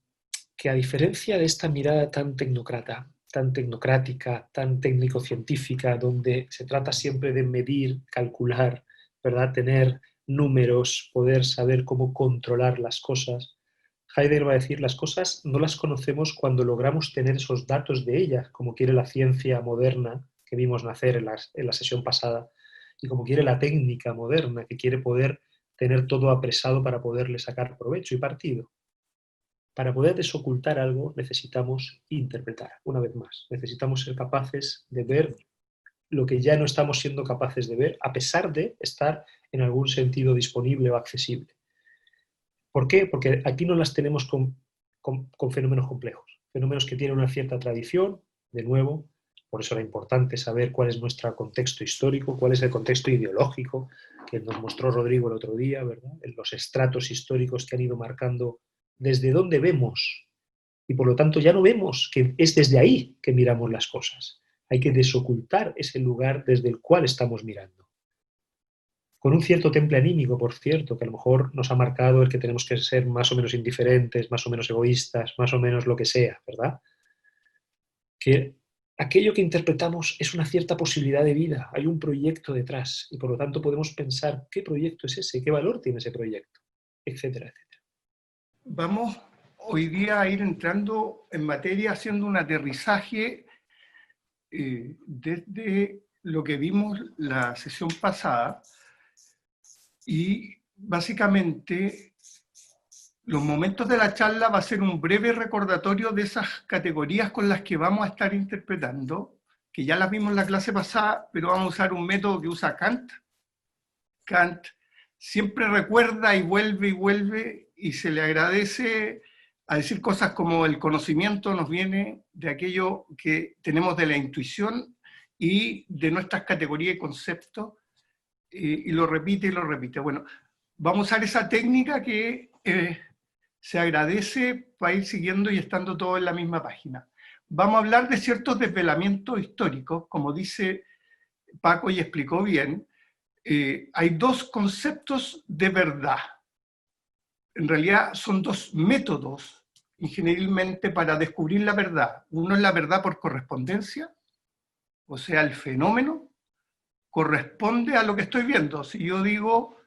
Que a diferencia de esta mirada tan tecnócrata, tan tecnocrática, tan técnico-científica, donde se trata siempre de medir, calcular, ¿verdad? Tener números, poder saber cómo controlar las cosas. Heidegger va a decir, las cosas no las conocemos cuando logramos tener esos datos de ellas, como quiere la ciencia moderna que vimos nacer en la sesión pasada, y como quiere la técnica moderna, que quiere poder tener todo apresado para poderle sacar provecho y partido. Para poder desocultar algo necesitamos interpretar, una vez más. Necesitamos ser capaces de ver lo que ya no estamos siendo capaces de ver, a pesar de estar en algún sentido disponible o accesible. ¿Por qué? Porque aquí no las tenemos con fenómenos complejos, fenómenos que tienen una cierta tradición, de nuevo, por eso era importante saber cuál es nuestro contexto histórico, cuál es el contexto ideológico que nos mostró Rodrigo el otro día, ¿verdad? En los estratos históricos que han ido marcando desde dónde vemos, y por lo tanto ya no vemos que es desde ahí que miramos las cosas. Hay que desocultar ese lugar desde el cual estamos mirando. Con un cierto temple anímico, por cierto, que a lo mejor nos ha marcado el que tenemos que ser más o menos indiferentes, más o menos egoístas, más o menos lo que sea, ¿verdad? Que aquello que interpretamos es una cierta posibilidad de vida, hay un proyecto detrás, y por lo tanto podemos pensar qué proyecto es ese, qué valor tiene ese proyecto, etcétera, etcétera. Vamos hoy día a ir entrando en materia, haciendo un aterrizaje desde lo que vimos la sesión pasada, y básicamente los momentos de la charla va a ser un breve recordatorio de esas categorías con las que vamos a estar interpretando, que ya las vimos en la clase pasada, pero vamos a usar un método que usa Kant. Kant siempre recuerda y vuelve, y se le agradece a decir cosas como el conocimiento nos viene de aquello que tenemos de la intuición y de nuestras categorías y conceptos, y lo repite y lo repite. Bueno, vamos a usar esa técnica que se agradece para ir siguiendo y estando todo en la misma página. Vamos a hablar de ciertos desvelamientos históricos, como dice Paco y explicó bien. Hay dos conceptos de verdad. En realidad son dos métodos, ingenierilmente, para descubrir la verdad. Uno es la verdad por correspondencia, o sea, el fenómeno corresponde a lo que estoy viendo. Si yo digo,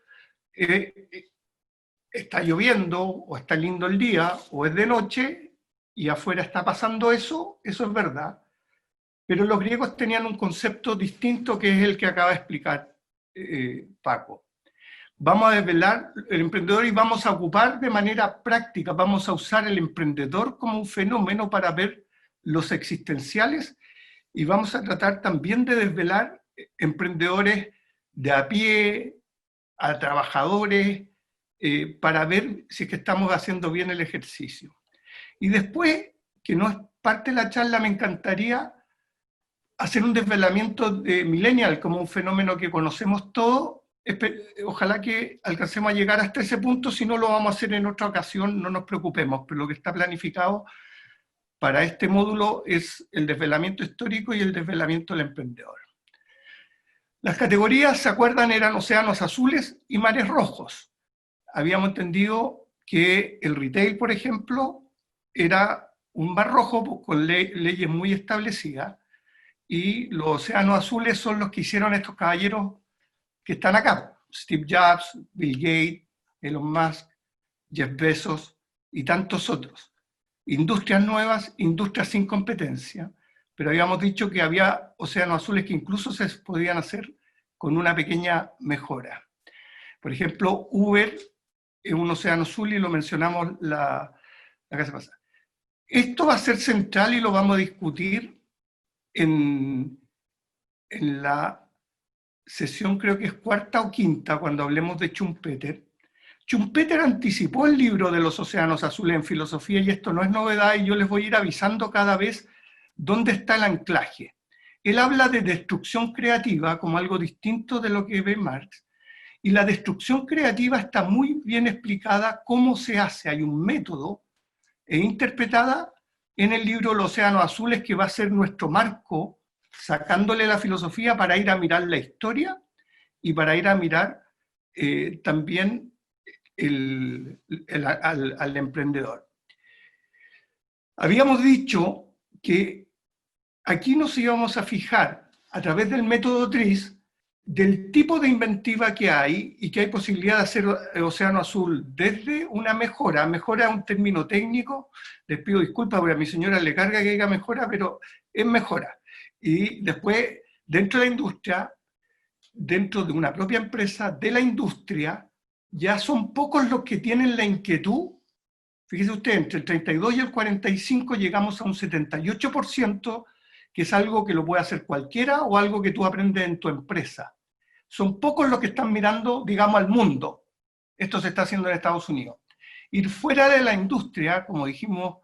está lloviendo, o está lindo el día, o es de noche, y afuera está pasando eso, eso es verdad. Pero los griegos tenían un concepto distinto, que es el que acaba de explicar Paco. Vamos a desvelar el emprendedor y vamos a ocupar de manera práctica, vamos a usar el emprendedor como un fenómeno para ver los existenciales, y vamos a tratar también de desvelar emprendedores de a pie, a trabajadores, para ver si es que estamos haciendo bien el ejercicio. Y después, que no es parte de la charla, me encantaría hacer un desvelamiento de millennial como un fenómeno que conocemos todos. Ojalá que alcancemos a llegar hasta ese punto, si no lo vamos a hacer en otra ocasión, no nos preocupemos, pero lo que está planificado para este módulo es el desvelamiento histórico y el desvelamiento del emprendedor. Las categorías, ¿se acuerdan? Eran océanos azules y mares rojos. Habíamos entendido que el retail, por ejemplo, era un mar rojo con leyes muy establecidas, y los océanos azules son los que hicieron estos caballeros que están acá: Steve Jobs, Bill Gates, Elon Musk, Jeff Bezos y tantos otros. Industrias nuevas, industrias sin competencia, pero habíamos dicho que había océanos azules que incluso se podían hacer con una pequeña mejora. Por ejemplo, Uber es un océano azul, y lo mencionamos la clase pasada. Esto va a ser central y lo vamos a discutir en la sesión, creo que es cuarta o quinta, cuando hablemos de Schumpeter. Schumpeter anticipó el libro de los océanos azules en filosofía, y esto no es novedad, y yo les voy a ir avisando cada vez dónde está el anclaje. Él habla de destrucción creativa como algo distinto de lo que ve Marx, y la destrucción creativa está muy bien explicada cómo se hace. Hay un método interpretada en el libro Los océanos azules, que va a ser nuestro marco, sacándole la filosofía para ir a mirar la historia y para ir a mirar también al emprendedor. Habíamos dicho que aquí nos íbamos a fijar, a través del método TRIZ, del tipo de inventiva que hay y que hay posibilidad de hacer Océano Azul desde una mejora es un término técnico, les pido disculpas porque a mi señora le carga que diga mejora, pero es mejora. Y después, dentro de la industria, dentro de una propia empresa, de la industria, ya son pocos los que tienen la inquietud. Fíjese usted, entre el 32 y el 45 llegamos a un 78%, que es algo que lo puede hacer cualquiera o algo que tú aprendes en tu empresa. Son pocos los que están mirando, digamos, al mundo. Esto se está haciendo en Estados Unidos. Ir fuera de la industria, como dijimos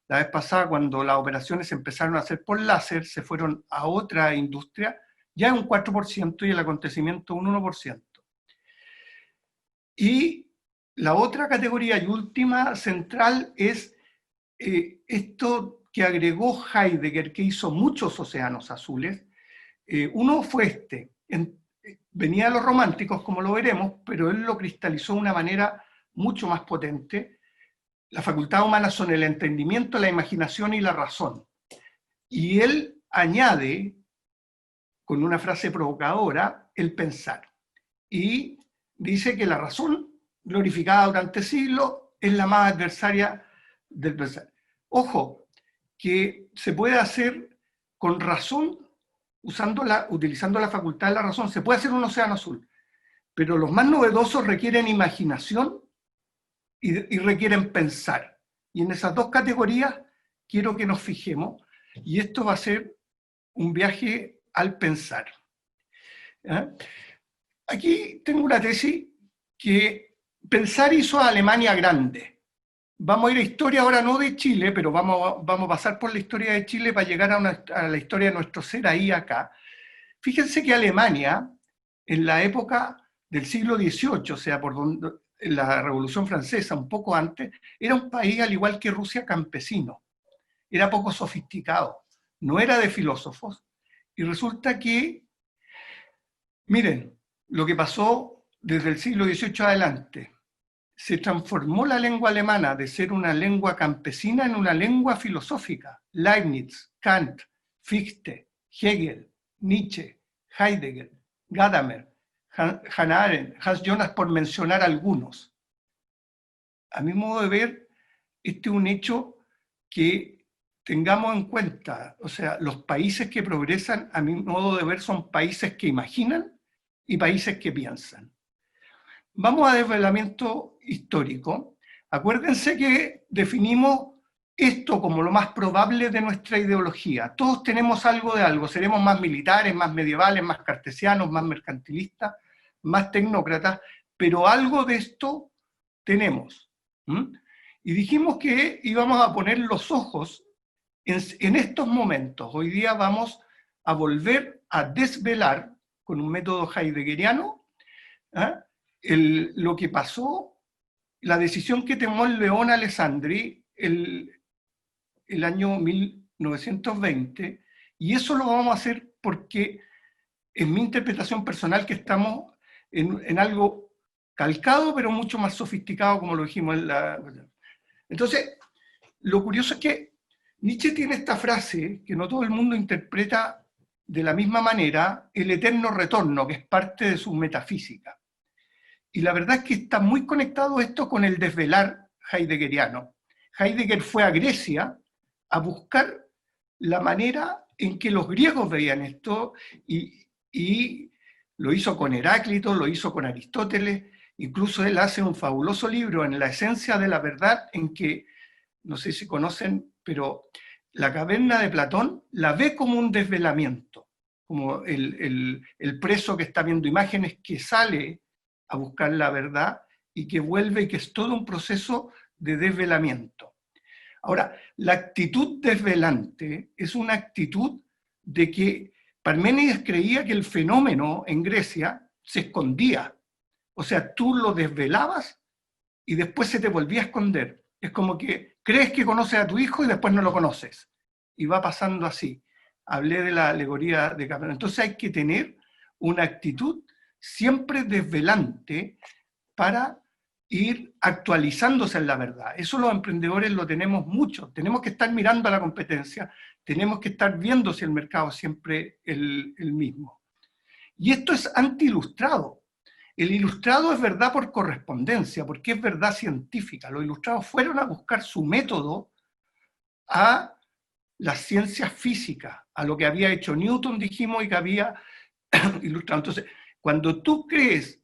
la vez pasada, cuando las operaciones se empezaron a hacer por láser, se fueron a otra industria, ya es un 4% y el acontecimiento un 1%. Y la otra categoría y última central es esto que agregó Heidegger, que hizo muchos océanos azules. Uno fue venía de los románticos, como lo veremos, pero él lo cristalizó de una manera mucho más potente. Las facultades humanas son el entendimiento, la imaginación y la razón. Y él añade, con una frase provocadora, el pensar. Y dice que la razón, glorificada durante siglos, es la más adversaria del pensar. Ojo, que se puede hacer con razón, utilizando la facultad de la razón, se puede hacer un océano azul, pero los más novedosos requieren imaginación y requieren pensar. Y en esas dos categorías quiero que nos fijemos, y esto va a ser un viaje al pensar. ¿Eh? Aquí tengo una tesis que pensar hizo a Alemania grande. Vamos a ir a historia ahora no de Chile, pero vamos a pasar por la historia de Chile para llegar a la historia de nuestro ser ahí acá. Fíjense que Alemania, en la época del siglo XVIII, o sea, en la Revolución Francesa, un poco antes, era un país, al igual que Rusia, campesino. Era poco sofisticado, no era de filósofos. Y resulta que, miren, lo que pasó desde el siglo XVIII adelante, se transformó la lengua alemana de ser una lengua campesina en una lengua filosófica. Leibniz, Kant, Fichte, Hegel, Nietzsche, Heidegger, Gadamer, Hannah Arendt, Hans Jonas, por mencionar algunos. A mi modo de ver, este es un hecho que tengamos en cuenta. O sea, los países que progresan, a mi modo de ver, son países que imaginan y países que piensan. Vamos a desvelamiento histórico. Acuérdense que definimos esto como lo más probable de nuestra ideología. Todos tenemos algo de algo. Seremos más militares, más medievales, más cartesianos, más mercantilistas, más tecnócratas, pero algo de esto tenemos. Y dijimos que íbamos a poner los ojos en estos momentos. Hoy día vamos a volver a desvelar, con un método heideggeriano, lo que pasó, la decisión que tomó el León Alessandri el año 1920, y eso lo vamos a hacer porque, en mi interpretación personal, que estamos en algo calcado, pero mucho más sofisticado, como lo dijimos en la... Entonces, lo curioso es que Nietzsche tiene esta frase, que no todo el mundo interpreta de la misma manera, el eterno retorno, que es parte de su metafísica. Y la verdad es que está muy conectado esto con el desvelar heideggeriano. Heidegger fue a Grecia a buscar la manera en que los griegos veían esto, y lo hizo con Heráclito, lo hizo con Aristóteles. Incluso él hace un fabuloso libro, En la esencia de la verdad, en que, no sé si conocen, pero la caverna de Platón la ve como un desvelamiento, como el preso que está viendo imágenes, que sale a buscar la verdad y que vuelve, y que es todo un proceso de desvelamiento. Ahora, la actitud desvelante es una actitud de que Parménides creía que el fenómeno en Grecia se escondía. O sea, tú lo desvelabas y después se te volvía a esconder. Es como que crees que conoces a tu hijo y después no lo conoces. Y va pasando así. Hablé de la alegoría de Capernaum. Entonces hay que tener una actitud siempre desvelante para ir actualizándose en la verdad. Eso los emprendedores lo tenemos mucho. Tenemos que estar mirando a la competencia, tenemos que estar viendo si el mercado es siempre el mismo. Y esto es anti-ilustrado. El ilustrado es verdad por correspondencia, porque es verdad científica. Los ilustrados fueron a buscar su método a las ciencias físicas, a lo que había hecho Newton, dijimos, y que había ilustrado. Entonces, cuando tú crees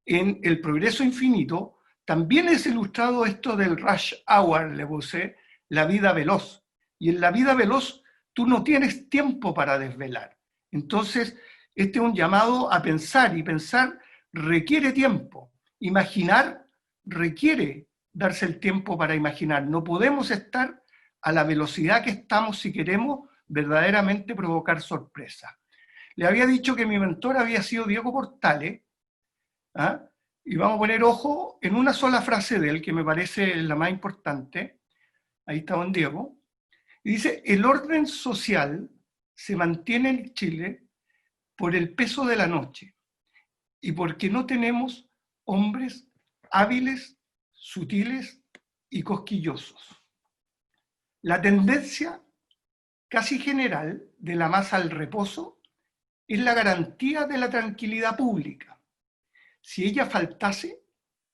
en el progreso infinito, también es ilustrado esto del rush hour, le puse, la vida veloz. Y en la vida veloz tú no tienes tiempo para desvelar. Entonces, este es un llamado a pensar, y pensar requiere tiempo. Imaginar requiere darse el tiempo para imaginar. No podemos estar a la velocidad que estamos si queremos verdaderamente provocar sorpresa. Le había dicho que mi mentor había sido Diego Portales, ¿ah? Y vamos a poner ojo en una sola frase de él, que me parece la más importante. Ahí está don Diego. Y dice, el orden social se mantiene en Chile por el peso de la noche y porque no tenemos hombres hábiles, sutiles y cosquillosos. La tendencia casi general de la masa al reposo es la garantía de la tranquilidad pública. Si ella faltase,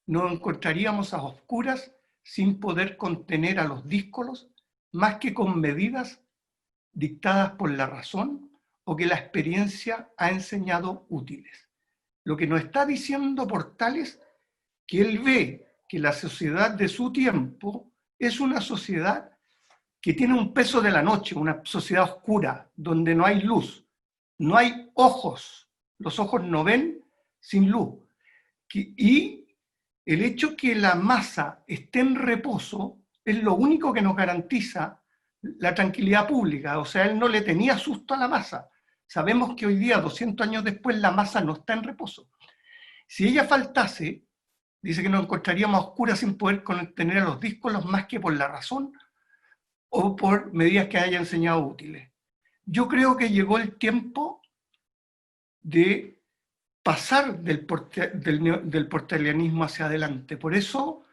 nos encontraríamos a oscuras sin poder contener a los díscolos más que con medidas dictadas por la razón o que la experiencia ha enseñado útiles. Lo que nos está diciendo Portales, que él ve que la sociedad de su tiempo es una sociedad que tiene un peso de la noche, una sociedad oscura, donde no hay luz, no hay ojos, los ojos no ven sin luz. Y el hecho que la masa esté en reposo es lo único que nos garantiza la tranquilidad pública. O sea, él no le tenía susto a la masa. Sabemos que hoy día, 200 años después, la masa no está en reposo. Si ella faltase, dice que nos encontraríamos a oscuras sin poder contener a los díscolos más que por la razón o por medidas que haya enseñado útiles. Yo creo que llegó el tiempo de pasar del portalianismo hacia adelante. Por eso,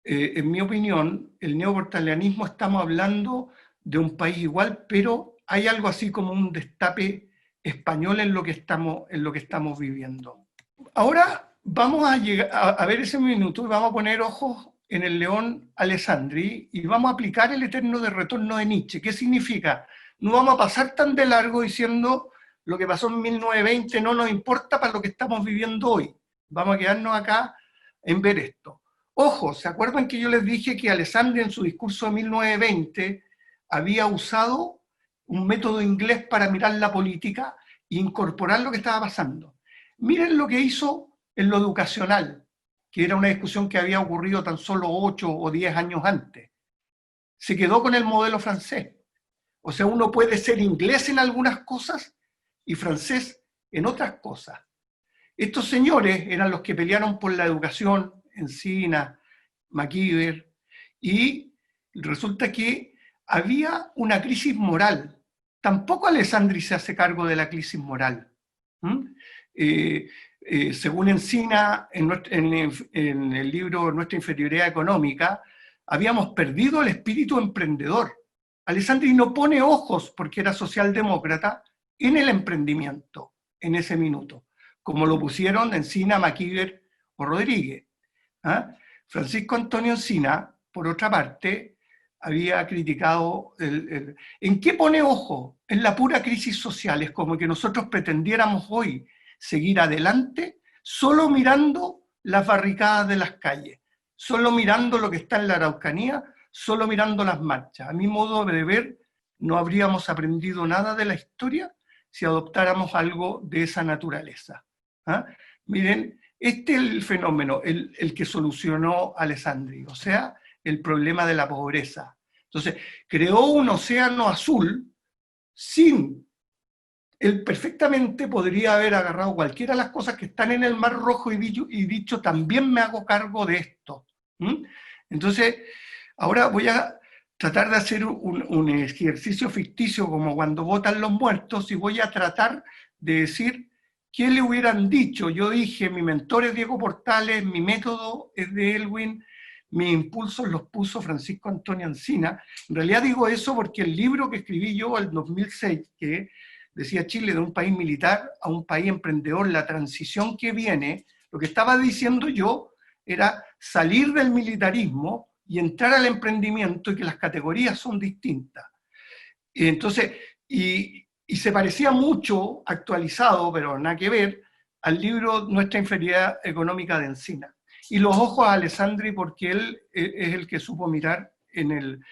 en mi opinión, el neoportalianismo, estamos hablando de un país igual, pero hay algo así como un destape español en lo que estamos viviendo. Ahora vamos a ver ese minuto y vamos a poner ojos en el león Alessandri y vamos a aplicar el eterno de retorno de Nietzsche. ¿Qué significa? No vamos a pasar tan de largo diciendo lo que pasó en 1920 no nos importa para lo que estamos viviendo hoy. Vamos a quedarnos acá en ver esto. Ojo, ¿se acuerdan que yo les dije que Alessandri en su discurso de 1920 había usado un método inglés para mirar la política e incorporar lo que estaba pasando? Miren lo que hizo en lo educacional, que era una discusión que había ocurrido tan solo 8 o 10 años antes. Se quedó con el modelo francés. O sea, uno puede ser inglés en algunas cosas y francés en otras cosas. Estos señores eran los que pelearon por la educación, Encina, MacIver, y resulta que había una crisis moral. Tampoco Alessandri se hace cargo de la crisis moral. Según Encina, en el libro Nuestra Inferioridad Económica, habíamos perdido el espíritu emprendedor. Alessandri no pone ojos, porque era socialdemócrata, en el emprendimiento, en ese minuto, como lo pusieron Encina, MacIver o Rodríguez. Francisco Antonio Encina, por otra parte, había criticado... ¿En qué pone ojo? En la pura crisis social. Es como que nosotros pretendiéramos hoy seguir adelante solo mirando las barricadas de las calles, solo mirando lo que está en la Araucanía, solo mirando las marchas. A mi modo de ver, no habríamos aprendido nada de la historia si adoptáramos algo de esa naturaleza. Miren, este es el fenómeno, el que solucionó Alessandri, o sea, el problema de la pobreza. Entonces, creó un océano azul sin... Él perfectamente podría haber agarrado cualquiera de las cosas que están en el Mar Rojo y dicho también me hago cargo de esto. Entonces, ahora voy a tratar de hacer un ejercicio ficticio como cuando votan los muertos y voy a tratar de decir qué le hubieran dicho. Yo dije, mi mentor es Diego Portales, mi método es de Elwin, mis impulsos los puso Francisco Antonio Encina. En realidad digo eso porque el libro que escribí yo en 2006, que decía Chile, de un país militar a un país emprendedor, la transición que viene, lo que estaba diciendo yo era salir del militarismo y entrar al emprendimiento, y que las categorías son distintas. Y entonces, y se parecía mucho, actualizado, pero nada que ver, al libro Nuestra inferioridad económica de Encina. Y los ojos a Alessandri, porque él es el que supo mirar en el...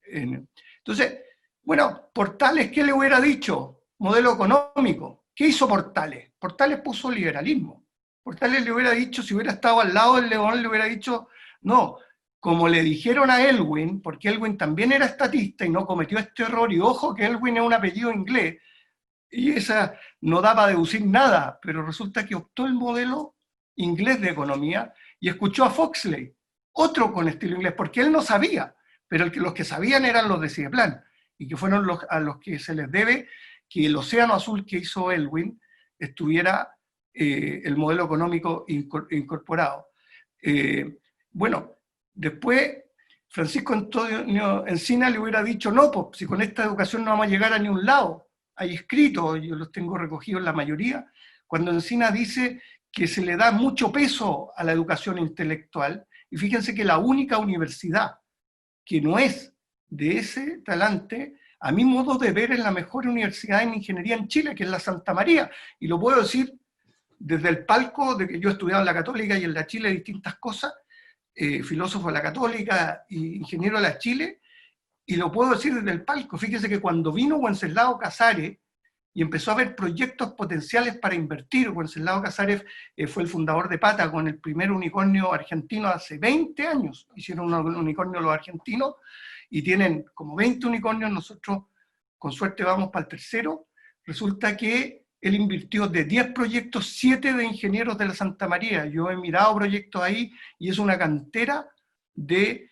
Entonces, bueno, Portales, ¿qué le hubiera dicho? Modelo económico. ¿Qué hizo Portales? Portales puso liberalismo. Portales le hubiera dicho, si hubiera estado al lado del León, le hubiera dicho, no, como le dijeron a Elwin, porque Elwin también era estatista y no cometió este error, y ojo que Elwin es un apellido inglés, y esa no da para deducir nada, pero resulta que optó el modelo inglés de economía y escuchó a Foxley, otro con estilo inglés, porque él no sabía, pero los que sabían eran los de Cideplan, y que fueron a los que se les debe que el océano azul que hizo Elwin estuviera el modelo económico incorporado. Bueno, después Francisco Antonio Encina le hubiera dicho, no, pues si con esta educación no vamos a llegar a ningún lado. Hay escritos, yo los tengo recogidos la mayoría, cuando Encina dice que se le da mucho peso a la educación intelectual, y fíjense que la única universidad que no es de ese talante, a mi modo de ver, es la mejor universidad en ingeniería en Chile, que es la Santa María, y lo puedo decir desde el palco de que yo he estudiado en la Católica y en la Chile distintas cosas, filósofo de la Católica e ingeniero de la Chile, y lo puedo decir desde el palco. Fíjense que cuando vino Wenceslao Casares y empezó a ver proyectos potenciales para invertir, Wenceslao Casares fue el fundador de Patagon, el primer unicornio argentino hace 20 años, hicieron un unicornio los argentinos, y tienen como 20 unicornios, nosotros con suerte vamos para el tercero. Resulta que él invirtió de 10 proyectos, 7 de ingenieros de la Santa María. Yo he mirado proyectos ahí y es una cantera de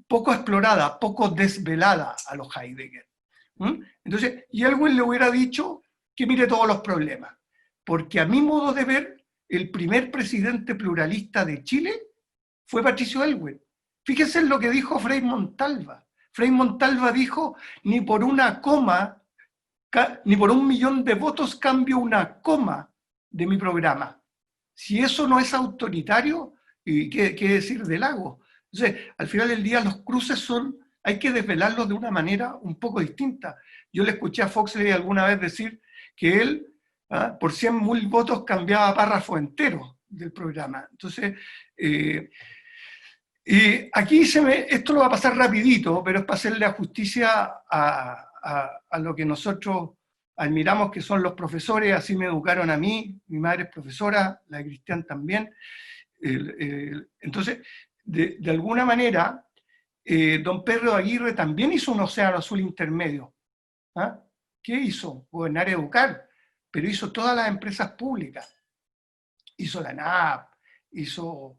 poco explorada, poco desvelada a los Heidegger. Entonces, y Elwin le hubiera dicho que mire todos los problemas, porque a mi modo de ver, el primer presidente pluralista de Chile fue Patricio Elwin. Fíjense en lo que dijo Frei Montalva. Frei Montalva dijo, ni por una coma, ni por 1 millón de votos cambio una coma de mi programa. Si eso no es autoritario, ¿qué decir de Lagos? Entonces, al final del día, los cruces hay que desvelarlos de una manera un poco distinta. Yo le escuché a Foxley alguna vez decir que él, por 100.000 votos, cambiaba párrafo entero del programa. Entonces, y aquí esto lo va a pasar rapidito, pero es para hacerle justicia a lo que nosotros admiramos, que son los profesores. Así me educaron a mí, mi madre es profesora, la de Cristian también. Entonces, de alguna manera, don Pedro Aguirre también hizo un océano azul intermedio. ¿Qué hizo? Gobernar, educar, pero hizo todas las empresas públicas. Hizo la NAP, hizo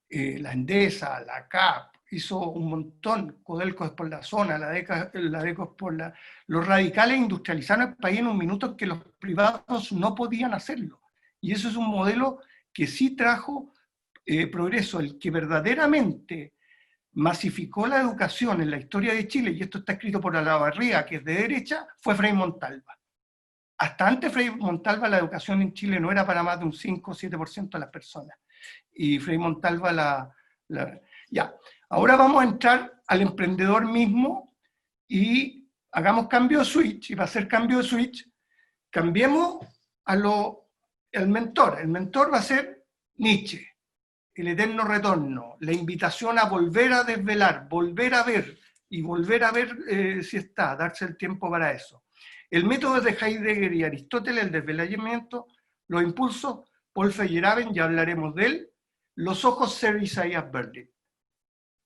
la Endesa, la CAP, hizo un montón. Codelco es por la zona, la DECO es por la... Los radicales industrializaron el país en un minuto en que los privados no podían hacerlo. Y eso es un modelo que sí trajo progreso. El que verdaderamente masificó la educación en la historia de Chile, y esto está escrito por Olavarría, que es de derecha, fue Frei Montalva. Hasta antes Frei Montalva la educación en Chile no era para más de un 5 o 7% de las personas. Y Frei Montalva Ya, ahora vamos a entrar al emprendedor mismo y hagamos cambio de switch. Y para hacer cambio de switch, cambiemos al mentor. El mentor va a ser Nietzsche, el eterno retorno, la invitación a volver a desvelar, volver a ver, y volver a ver si está, darse el tiempo para eso. El método de Heidegger y Aristóteles, el desvelamiento, los impulsos, Paul Feyerabend, ya hablaremos de él, los ojos Sir Isaiah Berlin.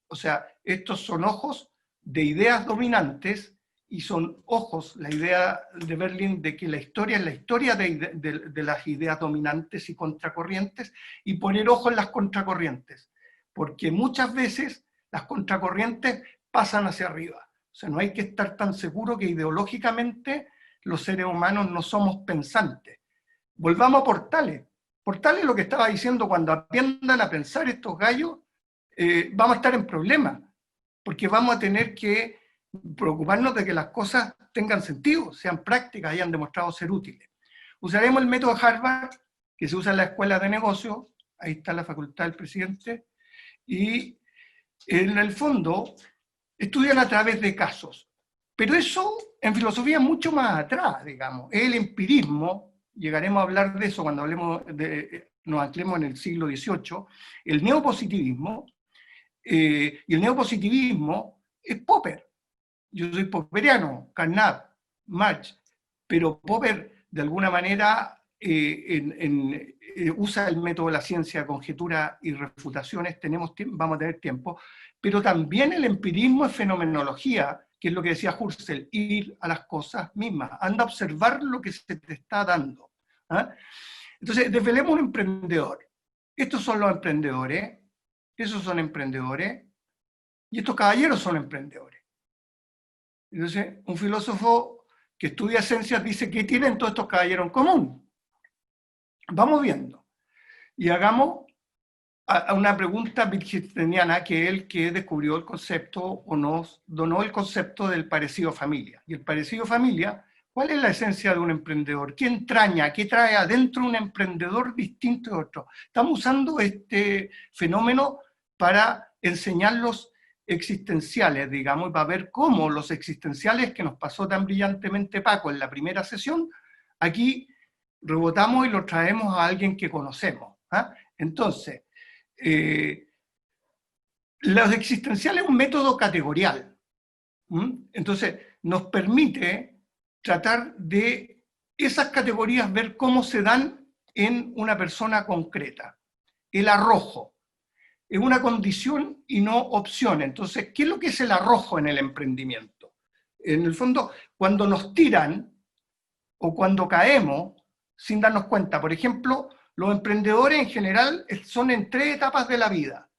O sea, estos son ojos de ideas dominantes y son ojos, la idea de Berlin de que la historia es la historia de las ideas dominantes y contracorrientes, y poner ojo en las contracorrientes, porque muchas veces las contracorrientes pasan hacia arriba. O sea, no hay que estar tan seguro que ideológicamente los seres humanos no somos pensantes. Volvamos a Portales. Portales lo que estaba diciendo, cuando aprendan a pensar estos gallos, vamos a estar en problemas, porque vamos a tener que preocuparnos de que las cosas tengan sentido, sean prácticas, hayan demostrado ser útiles. Usaremos el método Harvard, que se usa en la escuela de negocios, ahí está la facultad del presidente, y en el fondo estudian a través de casos. Pero eso en filosofía es mucho más atrás, digamos. El empirismo, llegaremos a hablar de eso cuando nos anclemos en el siglo XVIII, el neopositivismo, y el neopositivismo es Popper. Yo soy popperiano, Carnap, Marx, pero Popper de alguna manera usa el método de la ciencia, conjetura y refutaciones, vamos a tener tiempo, pero también el empirismo es fenomenología, que es lo que decía Husserl, ir a las cosas mismas, anda a observar lo que se te está dando. ¿Ah? Entonces, desvelemos un emprendedor. Estos son los emprendedores, esos son emprendedores, y estos caballeros son emprendedores. Entonces, un filósofo que estudia ciencias dice, ¿qué tienen todos estos caballeros en común? Vamos viendo. Y hagamos a una pregunta wittgensteiniana, que es el que descubrió el concepto o nos donó el concepto del parecido familia. Y el parecido familia, ¿cuál es la esencia de un emprendedor? ¿Qué entraña? ¿Qué trae adentro un emprendedor distinto de otro? Estamos usando este fenómeno para enseñar los existenciales, digamos, y para ver cómo los existenciales que nos pasó tan brillantemente Paco en la primera sesión, aquí rebotamos y los traemos a alguien que conocemos. ¿Ah? Entonces, los existenciales es un método categorial. Entonces, nos permite tratar de esas categorías, ver cómo se dan en una persona concreta. El arrojo es una condición y no opción. Entonces, ¿qué es lo que es el arrojo en el emprendimiento? En el fondo, cuando nos tiran o cuando caemos sin darnos cuenta. Por ejemplo, los emprendedores en general son en 3 etapas de la vida.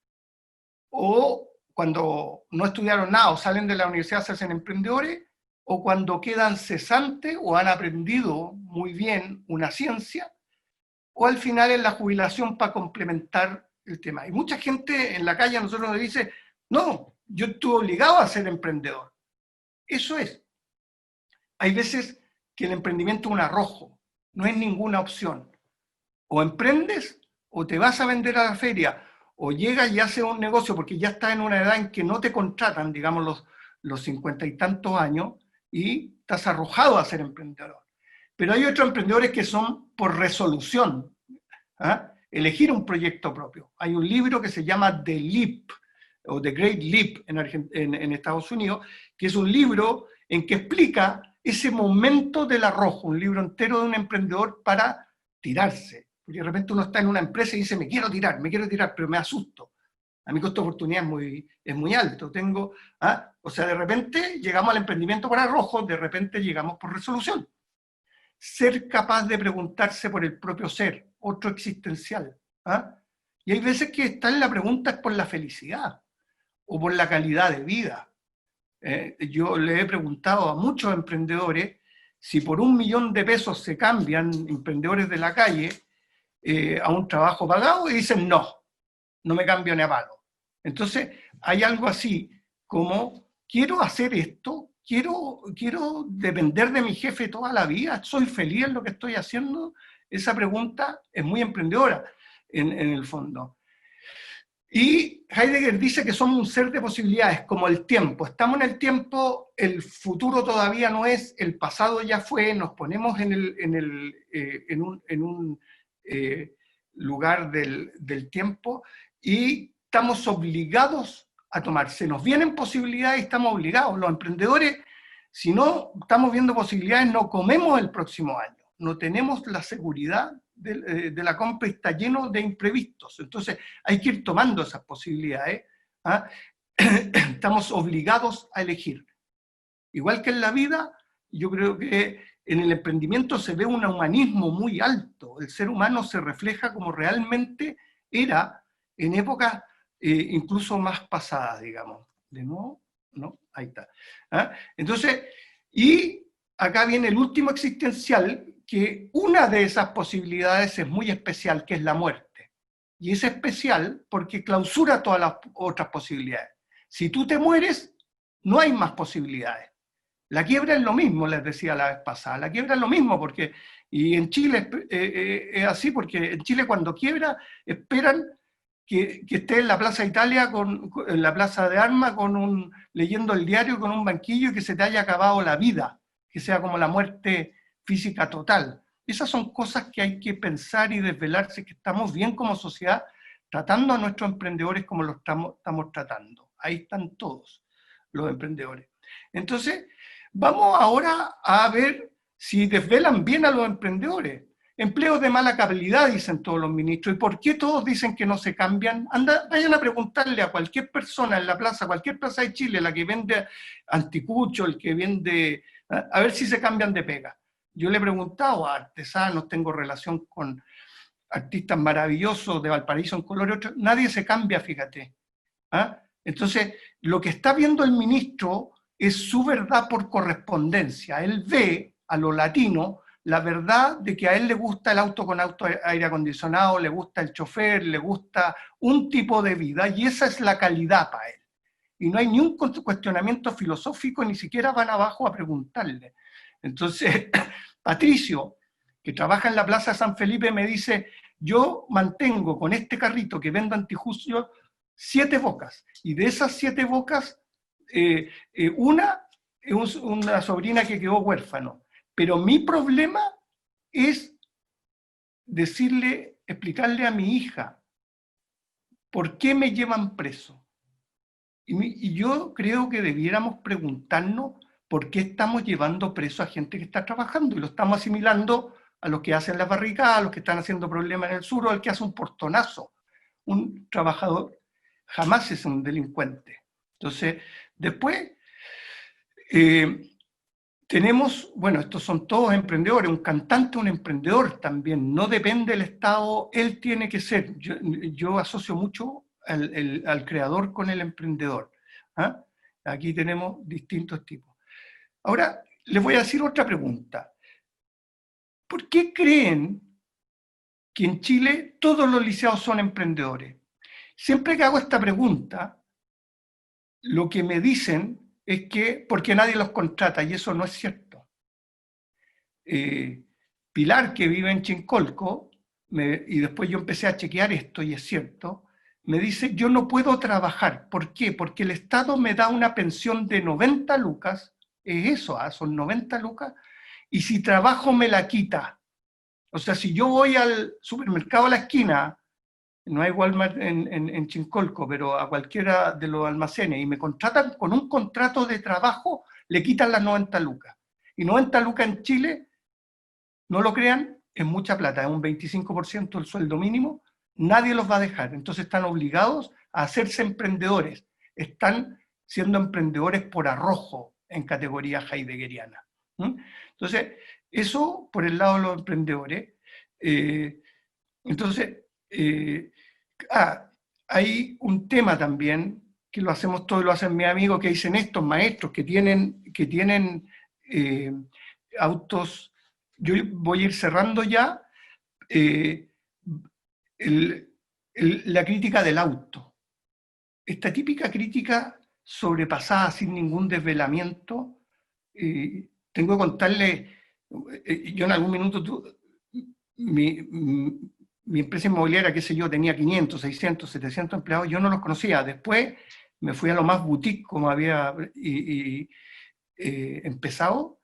O cuando no estudiaron nada o salen de la universidad se hacen emprendedores, o cuando quedan cesantes o han aprendido muy bien una ciencia, o al final en la jubilación para complementar el tema. Y mucha gente en la calle a nosotros nos dice, no, yo estuve obligado a ser emprendedor. Eso es. Hay veces que el emprendimiento es un arrojo, no es ninguna opción. O emprendes, o te vas a vender a la feria, o llegas y haces un negocio porque ya estás en una edad en que no te contratan, digamos, los 50 y tantos años, y estás arrojado a ser emprendedor. Pero hay otros emprendedores que son por resolución, ¿ah? Elegir un proyecto propio. Hay un libro que se llama The Leap, o The Great Leap en Estados Unidos, que es un libro en que explica ese momento del arrojo, un libro entero de un emprendedor para tirarse. Porque de repente uno está en una empresa y dice, me quiero tirar, pero me asusto. A mi costo de oportunidad es muy alto. O sea, de repente llegamos al emprendimiento por arrojo, de repente llegamos por resolución. Ser capaz de preguntarse por el propio ser, otro existencial. Y hay veces que está en la pregunta es por la felicidad o por la calidad de vida. Yo le he preguntado a muchos emprendedores si por $1.000.000 se cambian, emprendedores de la calle, a un trabajo pagado, y dicen no me cambio ni a palo. Entonces hay algo así como, quiero hacer esto, quiero depender de mi jefe toda la vida, soy feliz en lo que estoy haciendo. Esa pregunta es muy emprendedora en el fondo. Y Heidegger dice que somos un ser de posibilidades, como el tiempo. Estamos en el tiempo, el futuro todavía no es, el pasado ya fue, nos ponemos en un lugar del tiempo y estamos obligados a tomar. Se nos vienen posibilidades y estamos obligados. Los emprendedores, si no estamos viendo posibilidades, no comemos el próximo año. No tenemos la seguridad de la compra y está lleno de imprevistos. Entonces hay que ir tomando esas posibilidades. Estamos obligados a elegir. Igual que en la vida, yo creo que en el emprendimiento se ve un humanismo muy alto. El ser humano se refleja como realmente era en épocas incluso más pasadas, digamos. ¿De nuevo? ¿No? Ahí está. Entonces, y acá viene el último existencial, que una de esas posibilidades es muy especial, que es la muerte. Y es especial porque clausura todas las otras posibilidades. Si tú te mueres, no hay más posibilidades. La quiebra es lo mismo, les decía la vez pasada, la quiebra es lo mismo, porque, y en Chile es así, porque en Chile cuando quiebra esperan que esté en la Plaza Italia, en la Plaza de Armas, leyendo el diario con un banquillo y que se te haya acabado la vida, que sea como la muerte física total. Esas son cosas que hay que pensar y desvelarse, que estamos bien como sociedad, tratando a nuestros emprendedores como lo estamos tratando. Ahí están todos los emprendedores. Entonces, vamos ahora a ver si desvelan bien a los emprendedores. Empleos de mala calidad, dicen todos los ministros. ¿Y por qué todos dicen que no se cambian? Vayan a preguntarle a cualquier persona en la plaza, cualquier plaza de Chile, la que vende anticucho, el que vende, a ver si se cambian de pega. Yo le he preguntado a artesanos, tengo relación con artistas maravillosos de Valparaíso en color y otros, nadie se cambia, fíjate. ¿Ah? Entonces, lo que está viendo el ministro es su verdad por correspondencia. Él ve a lo latino la verdad de que a él le gusta el auto con aire acondicionado, le gusta el chofer, le gusta un tipo de vida, y esa es la calidad para él. Y no hay ni un cuestionamiento filosófico, ni siquiera van abajo a preguntarle. Entonces, Patricio, que trabaja en la Plaza San Felipe, me dice, yo mantengo con este carrito que vendo antijuicio 7 bocas, y de esas 7 bocas, una es una sobrina que quedó huérfano. Pero mi problema es explicarle a mi hija, ¿por qué me llevan preso? Y yo creo que debiéramos preguntarnos por qué estamos llevando preso a gente que está trabajando, y lo estamos asimilando a los que hacen las barricadas, a los que están haciendo problemas en el sur, o al que hace un portonazo. Un trabajador jamás es un delincuente. Entonces, después tenemos, bueno, estos son todos emprendedores, un cantante, un emprendedor también, no depende del Estado, él tiene que ser. Yo asocio mucho al creador con el emprendedor. ¿Ah? Aquí tenemos distintos tipos. Ahora, les voy a decir otra pregunta. ¿Por qué creen que en Chile todos los liceados son emprendedores? Siempre que hago esta pregunta, lo que me dicen es que porque nadie los contrata, y eso no es cierto. Pilar, que vive en Chincolco, y después yo empecé a chequear esto, y es cierto, me dice, yo no puedo trabajar. ¿Por qué? Porque el Estado me da una pensión de 90 lucas, es eso, son 90 lucas, y si trabajo me la quita. O sea, si yo voy al supermercado a la esquina, no hay Walmart en Chincolco, pero a cualquiera de los almacenes, y me contratan con un contrato de trabajo, le quitan las 90 lucas. Y 90 lucas en Chile, no lo crean, es mucha plata, es un 25% del sueldo mínimo, nadie los va a dejar. Entonces están obligados a hacerse emprendedores. Están siendo emprendedores por arrojo en categoría heideggeriana. Entonces, eso por el lado de los emprendedores. Entonces, hay un tema también, que lo hacemos todos, lo hacen mis amigos, que dicen estos maestros que tienen autos. Yo voy a ir cerrando ya. La crítica del auto. Esta típica crítica sobrepasada sin ningún desvelamiento. Tengo que contarle, yo en algún minuto mi empresa inmobiliaria, qué sé yo, tenía 500, 600, 700 empleados, yo no los conocía. Después me fui a lo más boutique como había empezado,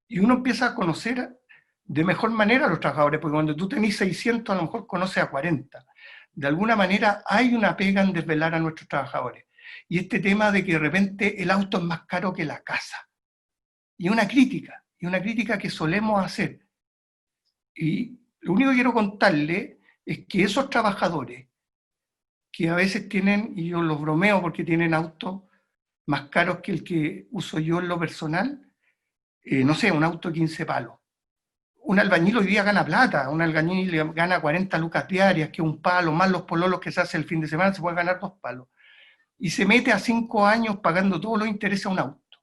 y uno empieza a conocer de mejor manera a los trabajadores, porque cuando tú tenés 600 a lo mejor conoces a 40. De alguna manera hay una pega en desvelar a nuestros trabajadores. Y este tema de que de repente el auto es más caro que la casa. Y una crítica que solemos hacer. Y lo único que quiero contarle es que esos trabajadores que a veces tienen, y yo los bromeo porque tienen autos más caros que el que uso yo en lo personal, no sé, un auto de 15 palos. Un albañil hoy día gana plata, un albañil gana 40 lucas diarias, que un palo, más los pololos que se hace el fin de semana, se puede ganar 2 palos. Y se mete a 5 años pagando todos los intereses a un auto.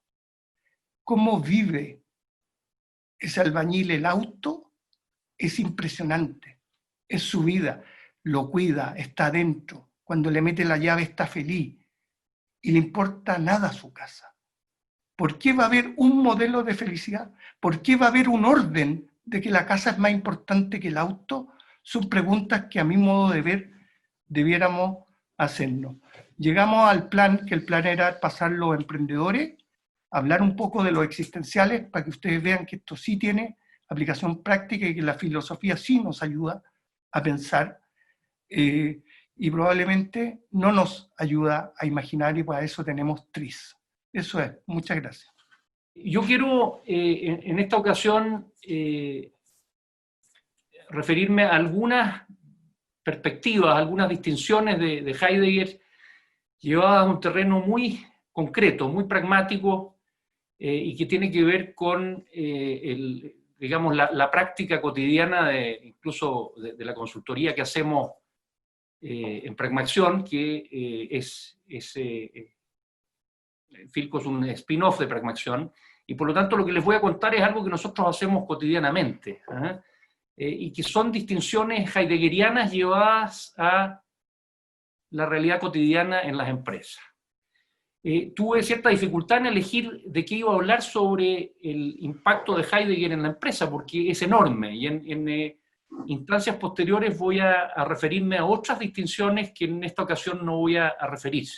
¿Cómo vive ese albañil el auto? Es impresionante. Es su vida. Lo cuida, está dentro. Cuando le mete la llave está feliz. Y le importa nada su casa. ¿Por qué va a haber un modelo de felicidad? ¿Por qué va a haber un orden de que la casa es más importante que el auto? Son preguntas que a mi modo de ver debiéramos hacernos. Llegamos al plan, que el plan era pasar los emprendedores, hablar un poco de los existenciales para que ustedes vean que esto sí tiene aplicación práctica y que la filosofía sí nos ayuda a pensar y probablemente no nos ayuda a imaginar, y para eso tenemos TRIS. Eso es. Muchas gracias. Yo quiero en esta ocasión referirme a algunas perspectivas, algunas distinciones de Heidegger llevadas a un terreno muy concreto, muy pragmático, y que tiene que ver con digamos, la práctica cotidiana, incluso de la consultoría que hacemos en Pragmaacción, que Filco es un spin-off de Pragmaacción, y por lo tanto lo que les voy a contar es algo que nosotros hacemos cotidianamente, y que son distinciones heideggerianas llevadas a la realidad cotidiana en las empresas. Tuve cierta dificultad en elegir de qué iba a hablar sobre el impacto de Heidegger en la empresa, porque es enorme, y en instancias posteriores voy a referirme a otras distinciones que en esta ocasión no voy a referir,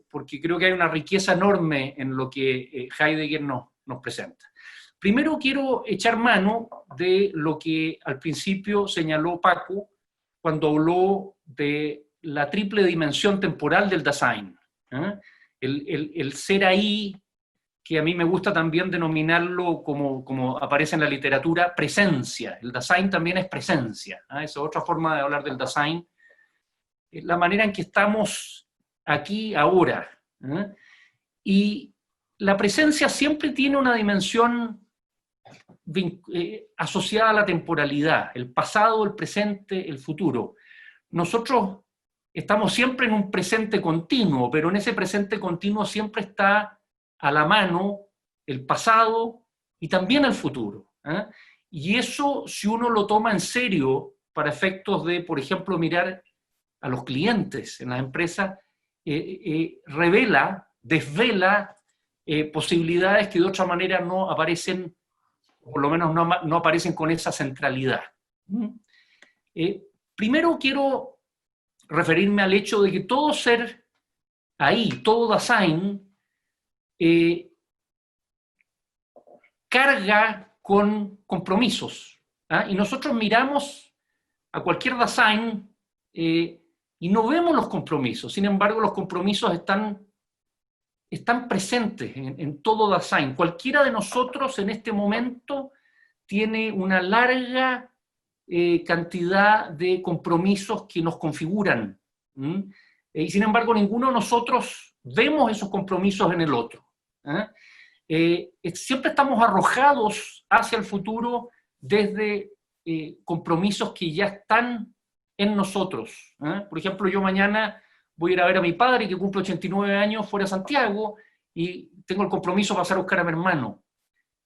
porque creo que hay una riqueza enorme en lo que Heidegger nos presenta. Primero quiero echar mano de lo que al principio señaló Paco cuando habló de la triple dimensión temporal del Dasein. El ser ahí, que a mí me gusta también denominarlo como aparece en la literatura, presencia. El Dasein también es presencia. Esa es otra forma de hablar del Dasein. La manera en que estamos aquí, ahora. Y la presencia siempre tiene una dimensión asociada a la temporalidad, el pasado, el presente, el futuro. Nosotros estamos siempre en un presente continuo, pero en ese presente continuo siempre está a la mano el pasado y también el futuro. Y eso, si uno lo toma en serio, para efectos de, por ejemplo, mirar a los clientes en las empresas, desvela posibilidades que de otra manera no aparecen, por lo menos no aparecen con esa centralidad. Primero quiero referirme al hecho de que todo ser ahí, todo Dasein, carga con compromisos. Y nosotros miramos a cualquier Dasein y no vemos los compromisos. Sin embargo, los compromisos están presentes en todo Dasein. Cualquiera de nosotros en este momento tiene una larga cantidad de compromisos que nos configuran. Y sin embargo, ninguno de nosotros vemos esos compromisos en el otro. Siempre estamos arrojados hacia el futuro desde compromisos que ya están en nosotros. Por ejemplo, yo mañana voy a ir a ver a mi padre, que cumple 89 años, fuera de Santiago, y tengo el compromiso de pasar a buscar a mi hermano.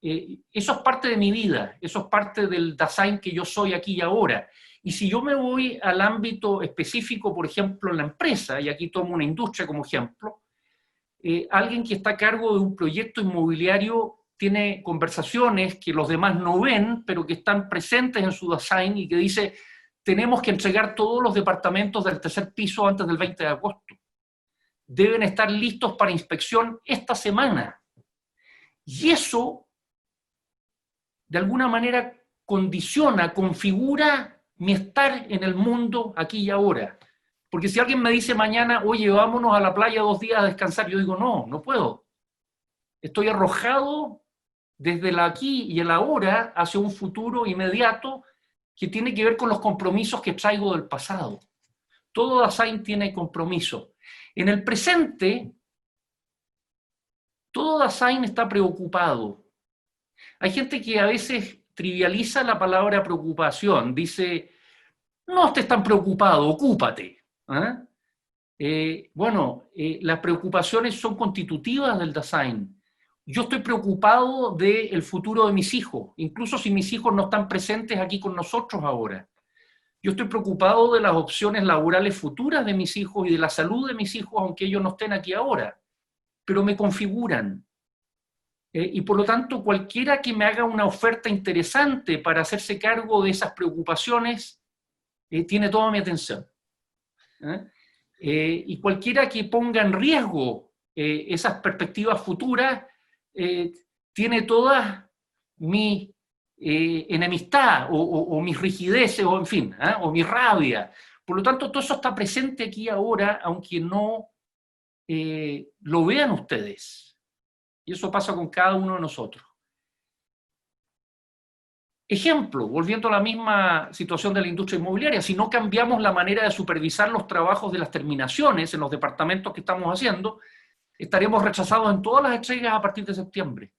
Eso es parte de mi vida, eso es parte del Dasein que yo soy aquí y ahora. Y si yo me voy al ámbito específico, por ejemplo, en la empresa, y aquí tomo una industria como ejemplo, alguien que está a cargo de un proyecto inmobiliario tiene conversaciones que los demás no ven, pero que están presentes en su Dasein y que dice, tenemos que entregar todos los departamentos del tercer piso antes del 20 de agosto. Deben estar listos para inspección esta semana. Y eso, de alguna manera, condiciona, configura mi estar en el mundo aquí y ahora. Porque si alguien me dice mañana, oye, vámonos a la playa 2 días a descansar, yo digo, no puedo. Estoy arrojado desde el aquí y el ahora hacia un futuro inmediato que tiene que ver con los compromisos que traigo del pasado. Todo Dasein tiene compromiso. En el presente, todo Dasein está preocupado. Hay gente que a veces trivializa la palabra preocupación, dice, no estés tan preocupado, ocúpate. Las preocupaciones son constitutivas del Dasein. Yo estoy preocupado del futuro de mis hijos, incluso si mis hijos no están presentes aquí con nosotros ahora. Yo estoy preocupado de las opciones laborales futuras de mis hijos y de la salud de mis hijos, aunque ellos no estén aquí ahora. pero me configuran. Y por lo tanto, cualquiera que me haga una oferta interesante para hacerse cargo de esas preocupaciones, tiene toda mi atención. Y cualquiera que ponga en riesgo esas perspectivas futuras, tiene toda mi enemistad o mis rigideces, o en fin, o mi rabia. Por lo tanto, todo eso está presente aquí ahora, aunque no lo vean ustedes. Y eso pasa con cada uno de nosotros. Ejemplo, volviendo a la misma situación de la industria inmobiliaria, si no cambiamos la manera de supervisar los trabajos de las terminaciones en los departamentos que estamos haciendo, estaremos rechazados en todas las entregas a partir de septiembre.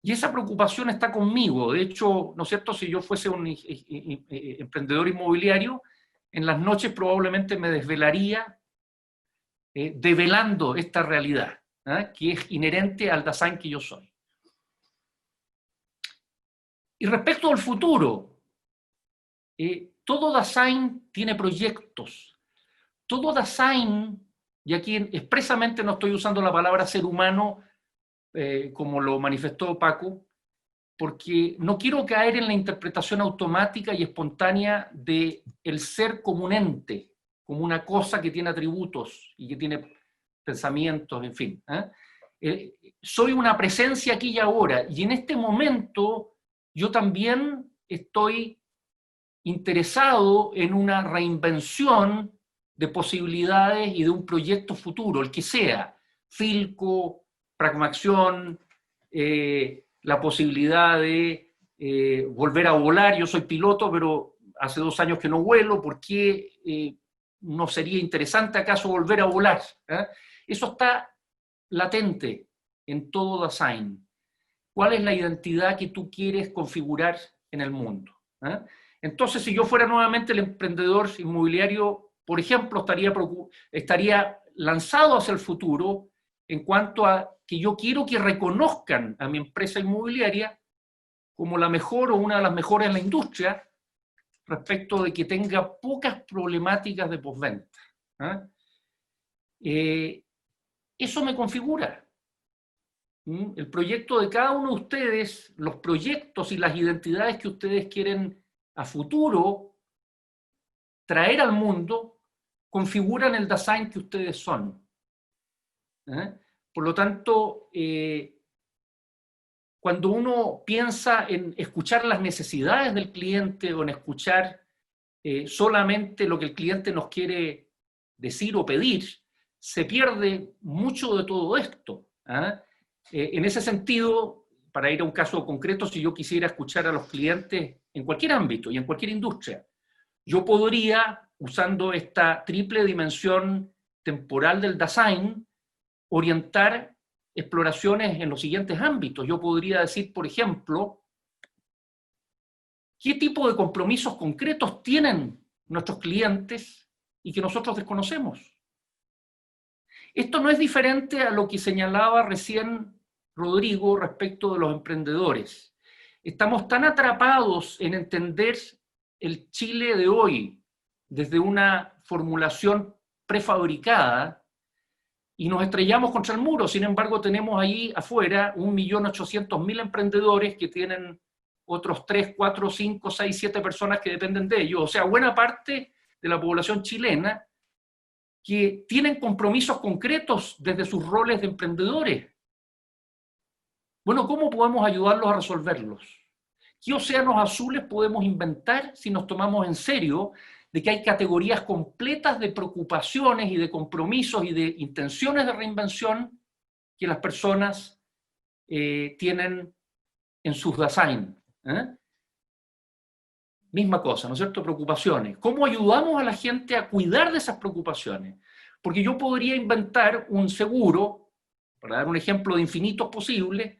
Y esa preocupación está conmigo. De hecho, ¿no es cierto? Si yo fuese un emprendedor inmobiliario, en las noches probablemente me desvelaría develando esta realidad, que es inherente al design que yo soy. Y respecto al futuro, todo design tiene proyectos. Todo design, y aquí expresamente no estoy usando la palabra ser humano, como lo manifestó Paco, porque no quiero caer en la interpretación automática y espontánea de el ser como un ente, como una cosa que tiene atributos y que tiene pensamientos, en fin. Soy una presencia aquí y ahora, y en este momento yo también estoy interesado en una reinvención de posibilidades y de un proyecto futuro, el que sea, Filco, Pragmaacción, la posibilidad de volver a volar. Yo soy piloto, pero hace 2 años que no vuelo. ¿Por qué no sería interesante acaso volver a volar? Eso está latente en todo design. ¿Cuál es la identidad que tú quieres configurar en el mundo? Entonces, si yo fuera nuevamente el emprendedor inmobiliario, por ejemplo, estaría lanzado hacia el futuro en cuanto a que yo quiero que reconozcan a mi empresa inmobiliaria como la mejor o una de las mejores en la industria, respecto de que tenga pocas problemáticas de postventa. Eso me configura. El proyecto de cada uno de ustedes, los proyectos y las identidades que ustedes quieren a futuro traer al mundo, configuran el design que ustedes son. Por lo tanto, cuando uno piensa en escuchar las necesidades del cliente o en escuchar solamente lo que el cliente nos quiere decir o pedir, se pierde mucho de todo esto. En ese sentido, para ir a un caso concreto, si yo quisiera escuchar a los clientes en cualquier ámbito y en cualquier industria, yo podría, usando esta triple dimensión temporal del design, orientar exploraciones en los siguientes ámbitos. Yo podría decir, por ejemplo, ¿qué tipo de compromisos concretos tienen nuestros clientes y que nosotros desconocemos? Esto no es diferente a lo que señalaba recién Rodrigo respecto de los emprendedores. Estamos tan atrapados en entender el Chile de hoy desde una formulación prefabricada y nos estrellamos contra el muro. Sin embargo, tenemos ahí afuera 1.800.000 emprendedores que tienen otros 3, 4, 5, 6, 7 personas que dependen de ellos. O sea, buena parte de la población chilena que tienen compromisos concretos desde sus roles de emprendedores. Bueno, ¿cómo podemos ayudarlos a resolverlos? ¿Qué océanos azules podemos inventar si nos tomamos en serio de que hay categorías completas de preocupaciones y de compromisos y de intenciones de reinvención que las personas tienen en sus design? Misma cosa, ¿no es cierto? Preocupaciones. ¿Cómo ayudamos a la gente a cuidar de esas preocupaciones? Porque yo podría inventar un seguro, para dar un ejemplo de infinitos posibles,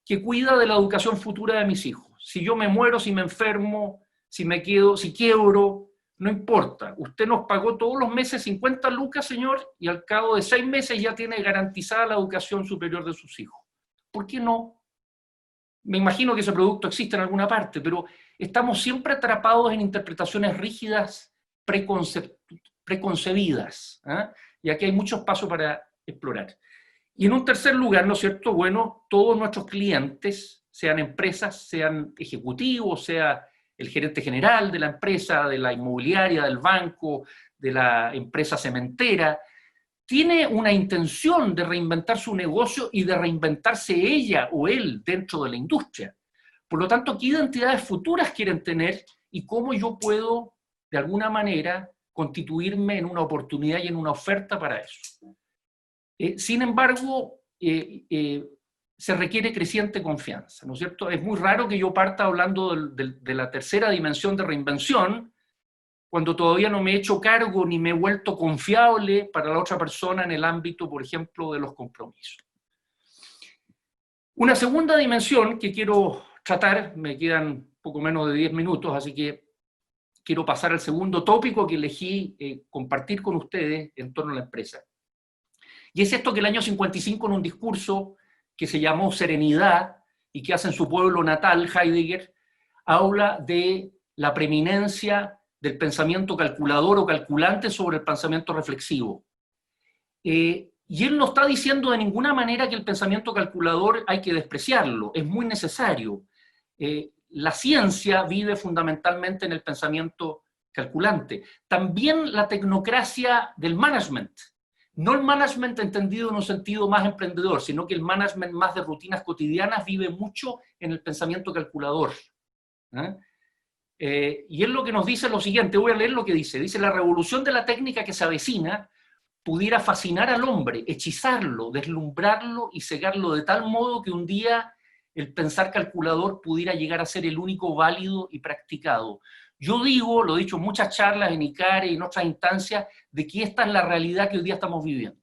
que cuida de la educación futura de mis hijos. Si yo me muero, si me enfermo, si me quedo, si quiebro, no importa. Usted nos pagó todos los meses 50 lucas, señor, y al cabo de 6 meses ya tiene garantizada la educación superior de sus hijos. ¿Por qué no? Me imagino que ese producto existe en alguna parte, pero estamos siempre atrapados en interpretaciones rígidas, preconcebidas. Y aquí hay muchos pasos para explorar. Y en un tercer lugar, ¿no es cierto? Bueno, todos nuestros clientes, sean empresas, sean ejecutivos, sea el gerente general de la empresa, de la inmobiliaria, del banco, de la empresa cementera, tiene una intención de reinventar su negocio y de reinventarse ella o él dentro de la industria. Por lo tanto, ¿qué identidades futuras quieren tener y cómo yo puedo, de alguna manera, constituirme en una oportunidad y en una oferta para eso? Sin embargo, se requiere creciente confianza, ¿no es cierto? Es muy raro que yo parta hablando de la tercera dimensión de reinvención cuando todavía no me he hecho cargo ni me he vuelto confiable para la otra persona en el ámbito, por ejemplo, de los compromisos. Una segunda dimensión que quiero tratar, me quedan poco menos de 10 minutos, así que quiero pasar al segundo tópico que elegí compartir con ustedes en torno a la empresa. Y es esto que el año 55, en un discurso que se llamó Serenidad y que hace en su pueblo natal, Heidegger, habla de la preeminencia del pensamiento calculador o calculante sobre el pensamiento reflexivo. Y él no está diciendo de ninguna manera que el pensamiento calculador hay que despreciarlo, es muy necesario. La ciencia vive fundamentalmente en el pensamiento calculante. También la tecnocracia del management. No el management entendido en un sentido más emprendedor, sino que el management más de rutinas cotidianas vive mucho en el pensamiento calculador. Y él lo que nos dice es lo siguiente, voy a leer lo que dice. Dice, la revolución de la técnica que se avecina pudiera fascinar al hombre, hechizarlo, deslumbrarlo y cegarlo de tal modo que un día el pensar calculador pudiera llegar a ser el único válido y practicado. Yo digo, lo he dicho en muchas charlas en ICARE y en otras instancias, de que esta es la realidad que hoy día estamos viviendo.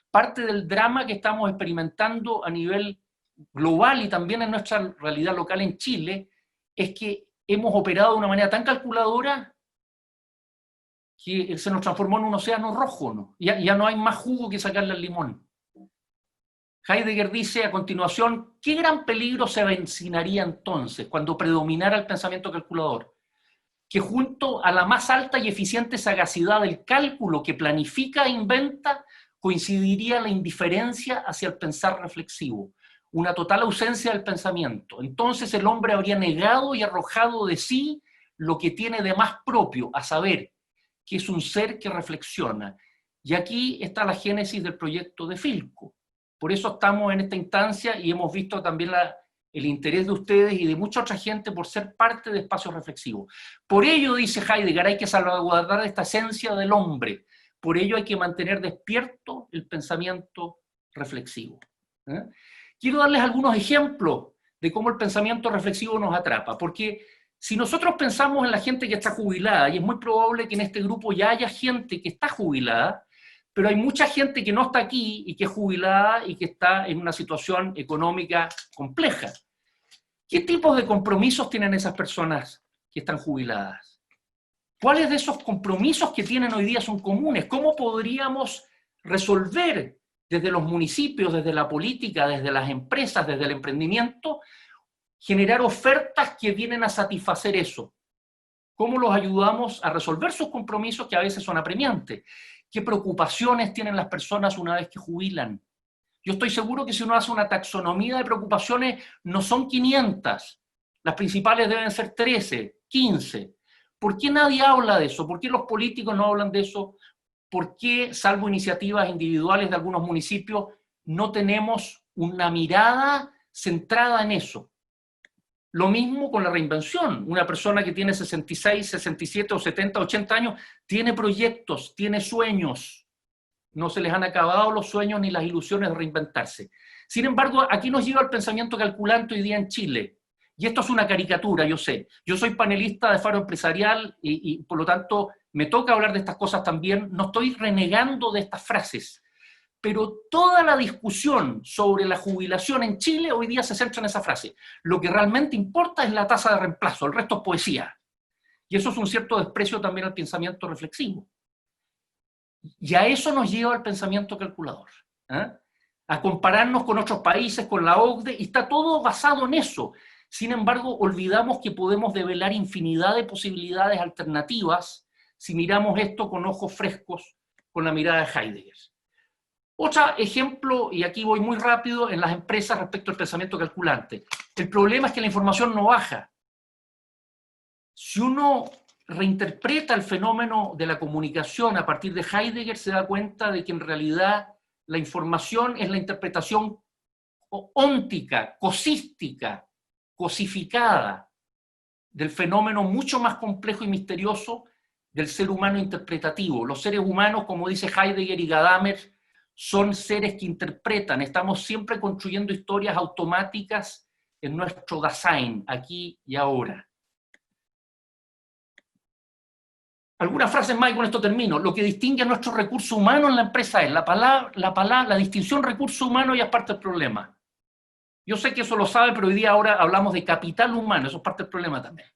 Parte del drama que estamos experimentando a nivel global y también en nuestra realidad local en Chile es que hemos operado de una manera tan calculadora que se nos transformó en un océano rojo, ¿no? Ya no hay más jugo que sacarle al limón. Heidegger dice a continuación, ¿qué gran peligro se avecinaría entonces cuando predominara el pensamiento calculador? Que junto a la más alta y eficiente sagacidad del cálculo que planifica e inventa, coincidiría la indiferencia hacia el pensar reflexivo, una total ausencia del pensamiento. Entonces el hombre habría negado y arrojado de sí lo que tiene de más propio, a saber, que es un ser que reflexiona. Y aquí está la génesis del proyecto de Filco. Por eso estamos en esta instancia y hemos visto también el interés de ustedes y de mucha otra gente por ser parte de espacios reflexivos. Por ello, dice Heidegger, hay que salvaguardar esta esencia del hombre. Por ello hay que mantener despierto el pensamiento reflexivo. Quiero darles algunos ejemplos de cómo el pensamiento reflexivo nos atrapa, porque si nosotros pensamos en la gente que está jubilada, y es muy probable que en este grupo ya haya gente que está jubilada, pero hay mucha gente que no está aquí y que es jubilada y que está en una situación económica compleja. ¿Qué tipos de compromisos tienen esas personas que están jubiladas? ¿Cuáles de esos compromisos que tienen hoy día son comunes? ¿Cómo podríamos resolver desde los municipios, desde la política, desde las empresas, desde el emprendimiento, generar ofertas que vienen a satisfacer eso? ¿Cómo los ayudamos a resolver sus compromisos que a veces son apremiantes? ¿Qué preocupaciones tienen las personas una vez que jubilan? Yo estoy seguro que si uno hace una taxonomía de preocupaciones, no son 500. Las principales deben ser 13, 15. ¿Por qué nadie habla de eso? ¿Por qué los políticos no hablan de eso? ¿Por qué, salvo iniciativas individuales de algunos municipios, no tenemos una mirada centrada en eso? Lo mismo con la reinvención. Una persona que tiene 66, 67 o 70, 80 años, tiene proyectos, tiene sueños. No se les han acabado los sueños ni las ilusiones de reinventarse. Sin embargo, aquí nos lleva el pensamiento calculante hoy día en Chile. Y esto es una caricatura, yo sé. Yo soy panelista de Faro Empresarial y por lo tanto me toca hablar de estas cosas también. No estoy renegando de estas frases. Pero toda la discusión sobre la jubilación en Chile hoy día se centra en esa frase. Lo que realmente importa es la tasa de reemplazo, el resto es poesía. Y eso es un cierto desprecio también al pensamiento reflexivo. Y a eso nos lleva el pensamiento calculador. A compararnos con otros países, con la OCDE, y está todo basado en eso. Sin embargo, olvidamos que podemos develar infinidad de posibilidades alternativas si miramos esto con ojos frescos, con la mirada de Heidegger. Otro ejemplo, y aquí voy muy rápido, en las empresas respecto al pensamiento calculante. El problema es que la información no baja. Si uno reinterpreta el fenómeno de la comunicación a partir de Heidegger, se da cuenta de que en realidad la información es la interpretación óntica, cosística, cosificada del fenómeno mucho más complejo y misterioso del ser humano interpretativo. Los seres humanos, como dice Heidegger y Gadamer, son seres que interpretan. Estamos siempre construyendo historias automáticas en nuestro Dasein, aquí y ahora. Algunas frases más y con esto termino. Lo que distingue a nuestro recurso humano en la empresa es la distinción recurso humano ya es parte del problema. Yo sé que eso lo sabe, pero hoy día ahora hablamos de capital humano, eso es parte del problema también.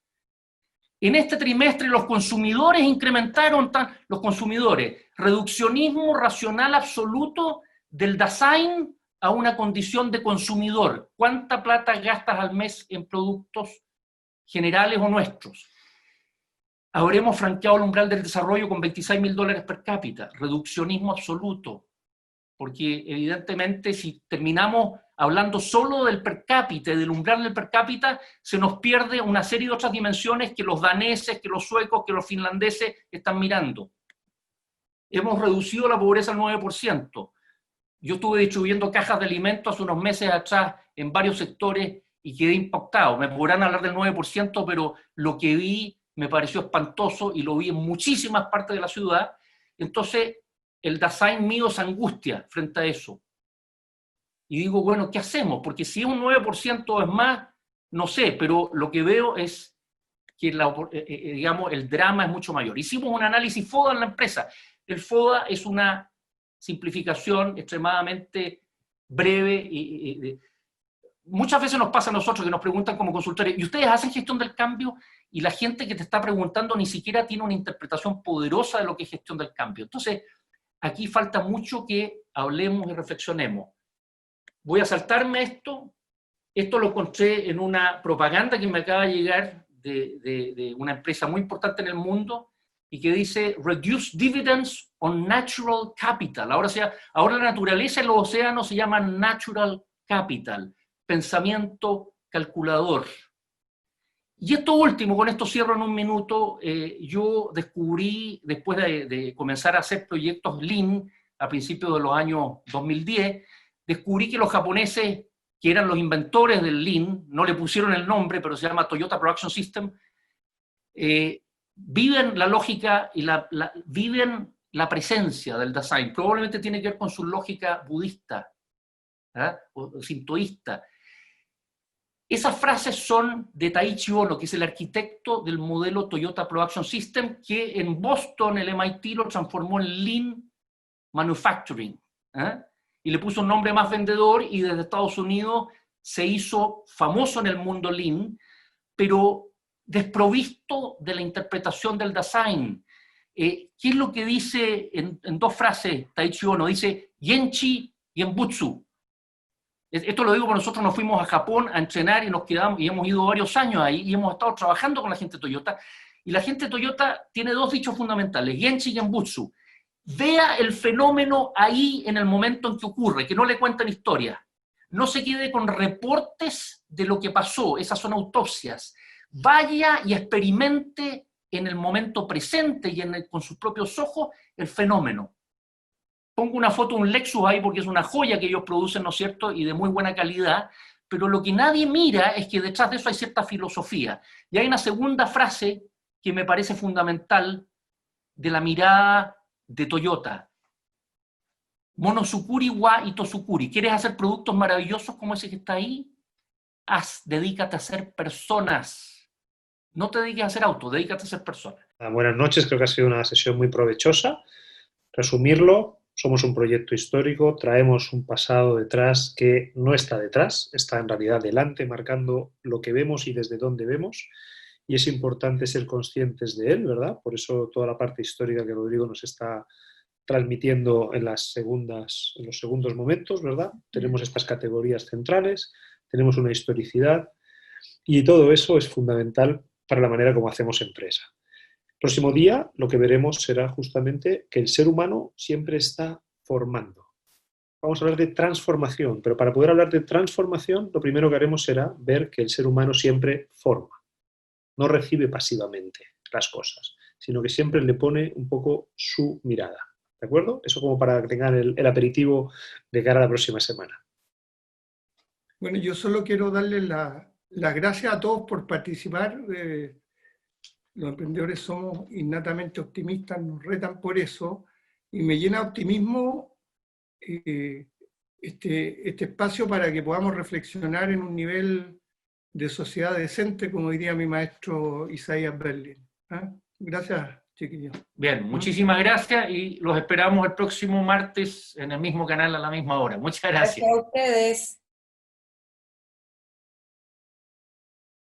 En este trimestre los consumidores incrementaron, los consumidores, reduccionismo racional absoluto del Dasein a una condición de consumidor. ¿Cuánta plata gastas al mes en productos generales o nuestros? Habremos franqueado el umbral del desarrollo con $26.000 per cápita. Reduccionismo absoluto. Porque evidentemente si terminamos hablando solo del per cápita, del umbral del per cápita, se nos pierde una serie de otras dimensiones que los daneses, que los suecos, que los finlandeses están mirando. Hemos reducido la pobreza al 9%. Yo estuve distribuyendo cajas de alimentos hace unos meses atrás en varios sectores y quedé impactado. Me podrán hablar del 9%, pero lo que vi me pareció espantoso y lo vi en muchísimas partes de la ciudad. Entonces, el Dasein mío se angustia frente a eso. Y digo, bueno, ¿qué hacemos? Porque si es un 9% es más, no sé, pero lo que veo es que digamos, el drama es mucho mayor. Hicimos un análisis FODA en la empresa. El FODA es una simplificación extremadamente breve. Muchas veces nos pasa a nosotros que nos preguntan como consultores, ¿y ustedes hacen gestión del cambio? Y la gente que te está preguntando ni siquiera tiene una interpretación poderosa de lo que es gestión del cambio. Entonces, aquí falta mucho que hablemos y reflexionemos. Voy a saltarme esto. Esto lo encontré en una propaganda que me acaba de llegar de una empresa muy importante en el mundo y que dice Reduce Dividends on Natural Capital. Ahora la naturaleza en los océanos se llama Natural Capital, pensamiento calculador. Y esto último, con esto cierro en un minuto, yo descubrí, después de comenzar a hacer proyectos Lean a principios de los años 2010, descubrí que los japoneses, que eran los inventores del Lean, no le pusieron el nombre, pero se llama Toyota Production System, viven la lógica y viven la presencia del Dasein. Probablemente tiene que ver con su lógica budista, o sintoísta. Esas frases son de Taiichi Ohno, que es el arquitecto del modelo Toyota Production System, que en Boston el MIT lo transformó en Lean Manufacturing. Y le puso un nombre más vendedor y desde Estados Unidos se hizo famoso en el mundo Lean, pero desprovisto de la interpretación del Dasein. ¿Qué es lo que dice en dos frases Taiichi Ohno? Dice Genchi y Enbutsu. Esto lo digo porque nosotros nos fuimos a Japón a entrenar y nos quedamos, y hemos ido varios años ahí y hemos estado trabajando con la gente de Toyota. Y la gente de Toyota tiene dos dichos fundamentales, Genchi y Enbutsu. Vea el fenómeno ahí en el momento en que ocurre, que no le cuenten historias. No se quede con reportes de lo que pasó, esas son autopsias. Vaya y experimente en el momento presente y con sus propios ojos el fenómeno. Pongo una foto de un Lexus ahí porque es una joya que ellos producen, ¿no es cierto?, y de muy buena calidad, pero lo que nadie mira es que detrás de eso hay cierta filosofía. Y hay una segunda frase que me parece fundamental de la mirada de Toyota. Monosukuri wa Itosukuri. ¿Quieres hacer productos maravillosos como ese que está ahí? Dedícate a hacer personas. No te dediques a hacer autos, dedícate a ser personas. Buenas noches, creo que ha sido una sesión muy provechosa. Resumirlo, somos un proyecto histórico, traemos un pasado detrás que no está detrás, está en realidad delante, marcando lo que vemos y desde dónde vemos, y es importante ser conscientes de él, ¿verdad? Por eso toda la parte histórica que Rodrigo nos está transmitiendo en los segundos momentos, ¿verdad? Tenemos estas categorías centrales, tenemos una historicidad, y todo eso es fundamental para la manera como hacemos empresa. Próximo día lo que veremos será justamente que el ser humano siempre está formando. vamos a hablar de transformación, pero para poder hablar de transformación, lo primero que haremos será ver que el ser humano siempre forma, no recibe pasivamente las cosas, sino que siempre le pone un poco su mirada. ¿De acuerdo? Eso como para que tengan el aperitivo de cara a la próxima semana. Bueno, yo solo quiero darle las gracias a todos por participar. Los emprendedores somos innatamente optimistas, nos retan por eso, y me llena de optimismo este espacio para que podamos reflexionar en un nivel de sociedad decente, como diría mi maestro Isaías Berlin. ¿Ah? Gracias, chiquillos. Bien, muchísimas gracias y los esperamos el próximo martes en el mismo canal a la misma hora. Muchas gracias. Gracias a ustedes.